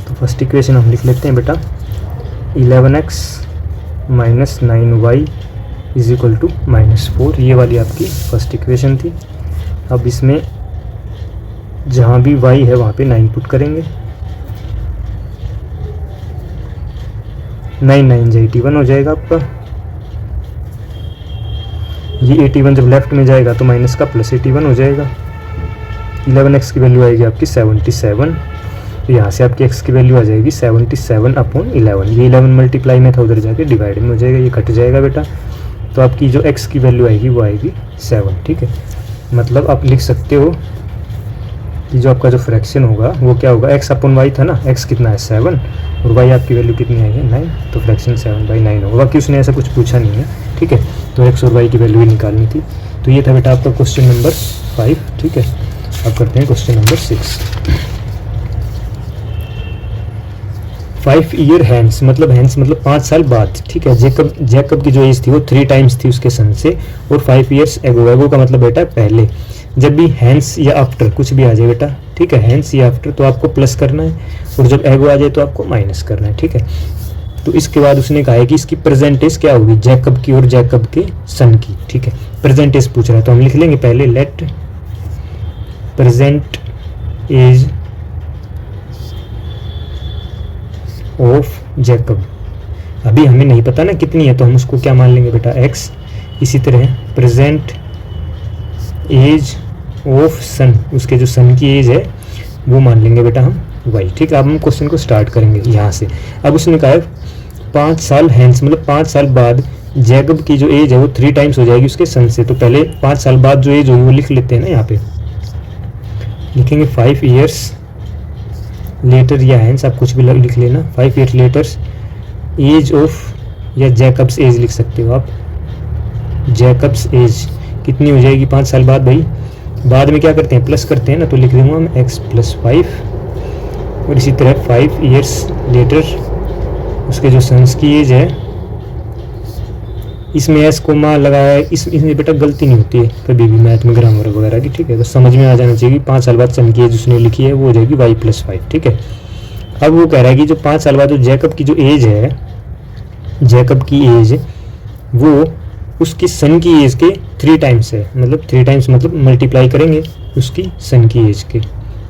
तो फर्स्ट इक्वेशन हम लिख लेते हैं बेटा, 11x minus 9y is equal to -4, ये वाली आपकी फर्स्ट इक्वेशन थी। अब इसमें जहाँ भी y है वहाँ पे 9 पुट करेंगे, 9 9 जो 81 हो जाएगा आपका, ये 81 जब लेफ्ट में जाएगा तो माइनस का +81 हो जाएगा। 11x की वैल्यू आएगी आपकी 77, तो यहाँ से आपकी x की वैल्यू आ जाएगी 77 अपॉन 11, ये 11 मल्टीप्लाई में था उधर जाके डिवाइड में हो जाएगा, ये कट जाएगा बेटा, तो आपकी जो x की वैल्यू आएगी वो आएगी 7, ठीक है। मतलब आप लिख सकते हो कि जो आपका जो फ्रैक्शन होगा वो क्या होगा, x अपॉन y था ना, x कितना है 7 और y आपकी वैल्यू कितनी आई है 9, तो फ्रैक्शन 7/9 होगा, बाकी उसने ऐसा कुछ पूछा नहीं है, ठीक है। तो x और y की वैल्यू ही निकालनी थी। तो ये था बेटा आपका क्वेश्चन नंबर 5, ठीक है। अब करते हैं क्वेश्चन नंबर 6। 5 ईयर हैंस मतलब 5 साल बाद, ठीक है। जैकब की जो एज थी वो 3 टाइम्स थी उसके सन से, और 5 ईयर्स एगो का मतलब बेटा पहले। जब भी हैंस या आफ्टर कुछ भी आ जाए बेटा, ठीक है, हैंस या आफ्टर तो आपको प्लस करना है, और जब एगो आ जाए तो आपको माइनस करना है, ठीक है। तो इसके बाद उसने कहा है कि इसकी प्रेजेंट एज क्या होगी, जैकब की और जैकब के सन की, ठीक है। प्रेजेंट एज पूछ रहा है तो हम लिख लेंगे पहले, let present age of Jacob. अभी हमें नहीं पता ना कितनी है, तो हम उसको क्या मान लेंगे बेटा x। इसी तरह प्रेजेंट एज ऑफ सन, उसके जो सन की एज है वो मान लेंगे बेटा हम y, ठीक है। अब हम क्वेश्चन को स्टार्ट करेंगे यहाँ से। अब उसने कहा है 5 साल हैंस मतलब 5 साल बाद जैकब की जो एज है वो 3 टाइम्स हो जाएगी उसके सन से, तो पहले 5 साल बाद जो एज होगी वो लिख लेते हैं ना, यहाँ पे लिखेंगे 5 ईयर्स लेटर, या हैंस आप कुछ भी लिख लेना, 5 ईयर लेटर एज ऑफ, या जैकब्स एज लिख सकते हो आप, जैकब्स एज कितनी हो जाएगी 5 साल बाद। भाई बाद में क्या करते हैं प्लस करते हैं ना, तो लिख देंगे हम x + 5, और इसी तरह 5 ईयर्स लेटर उसके जो सन्स की एज है, इसमें एस कोमा लगाया है, इसमें बेटा गलती नहीं होती है कभी भी मैथ में ग्रामर वगैरह की, ठीक है। बस समझ में आ जाना चाहिए कि 5 साल बाद सन की एज उसने लिखी है वो हो जाएगी y + 5, ठीक है। अब वो कह रहा है कि जो 5 साल बाद जो जैकब की जो एज है, जैकब की एज वो उसकी सन की एज के 3 टाइम्स है, मतलब 3 टाइम्स मतलब मल्टीप्लाई करेंगे उसकी सन की एज के,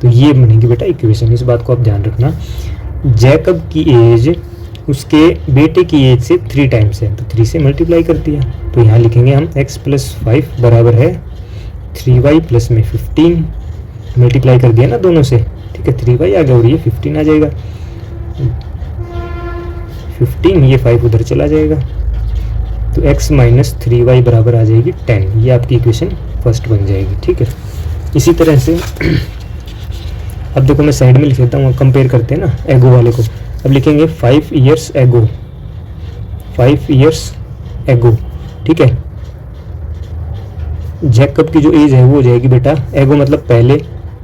तो ये बनेगी बेटा इक्वेशन। इस बात को आप ध्यान रखना, जैकब की एज उसके बेटे की एज से 3 टाइम्स है, तो 3 से मल्टीप्लाई कर दिया, तो यहाँ लिखेंगे हम x + 5 बराबर है 3y + में 15, मल्टीप्लाई कर दिया ना दोनों से, ठीक है। 3y आ गया और ये 15 आ जाएगा, 15, ये 5 उधर चला जाएगा, तो x - 3y बराबर आ जाएगी 10, ये आपकी इक्वेशन फर्स्ट बन जाएगी, ठीक है। इसी तरह से अब देखो मैं साइड में लिख देता हूँ, कंपेयर करते हैं ना एगो वाले को। अब लिखेंगे 5 ईयर्स एगो, 5 ईयर्स एगो, ठीक है। जैकब की जो एज है वो हो जाएगी बेटा, एगो मतलब पहले,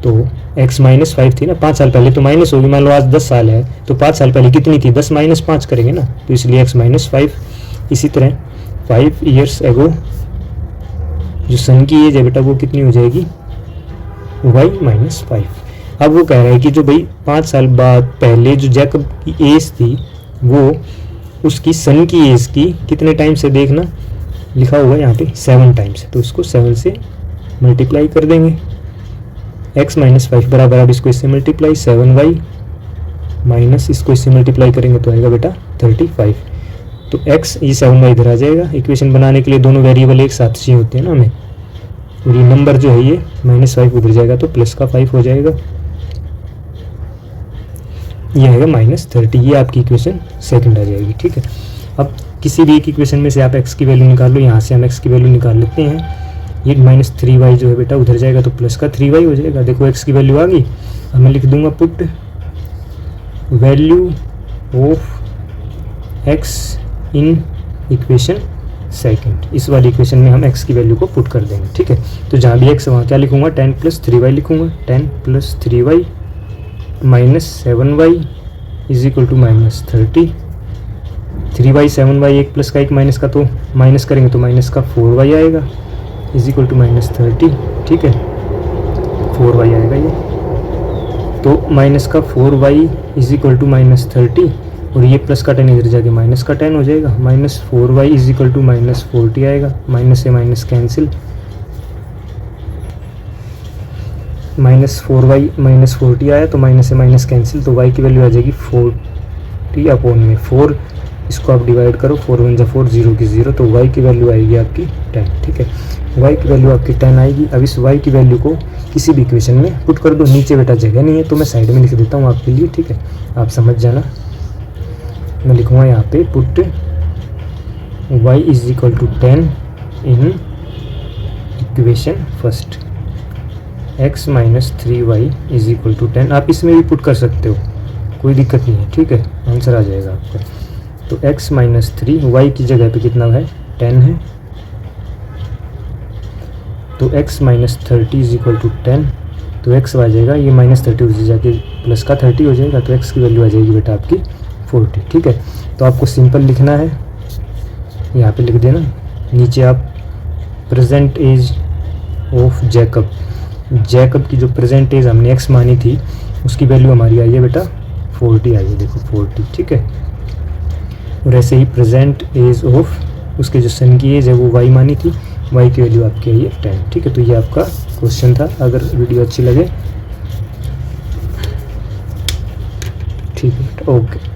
तो x माइनस 5 थी ना 5 साल पहले, तो माइनस होगी। मान लो आज 10 साल है तो 5 साल पहले कितनी थी, 10 माइनस 5 करेंगे ना, तो इसलिए x माइनस 5। इसी तरह 5 ईयर्स एगो जो सन की एज है बेटा वो कितनी हो जाएगी, y माइनस 5। अब वो कह रहा है कि जो भाई 5 साल बाद पहले जो जैकब की एज थी वो उसकी सन की एज की कितने टाइम से देखना, लिखा हुआ है यहाँ पे 7 टाइम्स, तो उसको 7 से मल्टीप्लाई कर देंगे। x माइनस 5 बराबर, अब इसको इससे मल्टीप्लाई 7y माइनस इसको इससे मल्टीप्लाई करेंगे तो आएगा बेटा 35। तो x ये 7y इधर आ जाएगा। इक्वेशन बनाने के लिए दोनों वेरिएबल एक साथ चाहिए होते हैं ना हमें, और ये नंबर जो है ये -5 उधर जाएगा तो प्लस का 5 हो जाएगा, ये आएगा -30। ये आपकी इक्वेशन सेकंड आ जाएगी। ठीक है, अब किसी भी एक इक्वेशन में से आप x की वैल्यू निकाल लो, यहाँ से हम x की वैल्यू निकाल लेते हैं। ये -3y जो है बेटा उधर जाएगा तो प्लस का 3y हो जाएगा। देखो x की वैल्यू आ गई, अब मैं लिख दूंगा put value of x in equation second. इस वाली इक्वेशन में हम x की वैल्यू को पुट कर देंगे। ठीक है, तो जहाँ भी x वहाँ क्या लिखूंगा, 10 + 3y लिखूंगा। 10 + 3y -7y is equal to -30। 3y 7y एक प्लस का एक माइनस का, तो माइनस करेंगे तो माइनस का 4y आएगा इज इक्वल टू -30। ठीक है, 4y आएगा ये, तो माइनस का 4y इज इक्वल टू -30, और ये प्लस का 10 इधर जाके माइनस का 10 हो जाएगा। -4y इज इक्वल टू -40 आएगा, माइनस से माइनस कैंसिल, -4y -40 आया तो माइनस से माइनस कैंसिल, तो y की वैल्यू आ जाएगी 40/4। इसको आप डिवाइड करो, 4 × 1 = 4, 0 की 0, तो y की वैल्यू आएगी आपकी 10। ठीक है, y की वैल्यू आपकी 10 आएगी। अब इस y की वैल्यू को किसी भी इक्वेशन में पुट कर दो। नीचे बेटा जगह नहीं है तो मैं साइड में लिख देता हूँ आपके लिए। ठीक है, आप समझ जाना। मैं लिखूँगा यहाँ पे put y is equal to 10 in equation first, x minus 3y is equal to 10। आप इसमें भी पुट कर सकते हो, कोई दिक्कत नहीं है। ठीक है, आंसर आ जाएगा आपका। तो x माइनस 3 y की जगह पे कितना है, 10 है, तो x minus 30 is equal to 10, तो x आ जाएगा ये -30 उसे जाके प्लस का 30 हो जाएगा, तो x की वैल्यू आ जाएगी बेटा आपकी 40। ठीक है, तो आपको सिंपल लिखना है, यहाँ पे लिख देना। नीचे आप प्रेजेंट एज ऑफ जैकब की जो प्रेजेंट एज हमने x मानी थी उसकी वैल्यू हमारी आई है बेटा 40 आई है, देखो 40। ठीक है, और ऐसे ही प्रेजेंट एज ऑफ उसके जो सन की एज है वो y मानी थी, y की वैल्यू आपकी आई है 10। ठीक है, तो ये आपका क्वेश्चन था। अगर वीडियो अच्छी लगे ठीक है, ओके।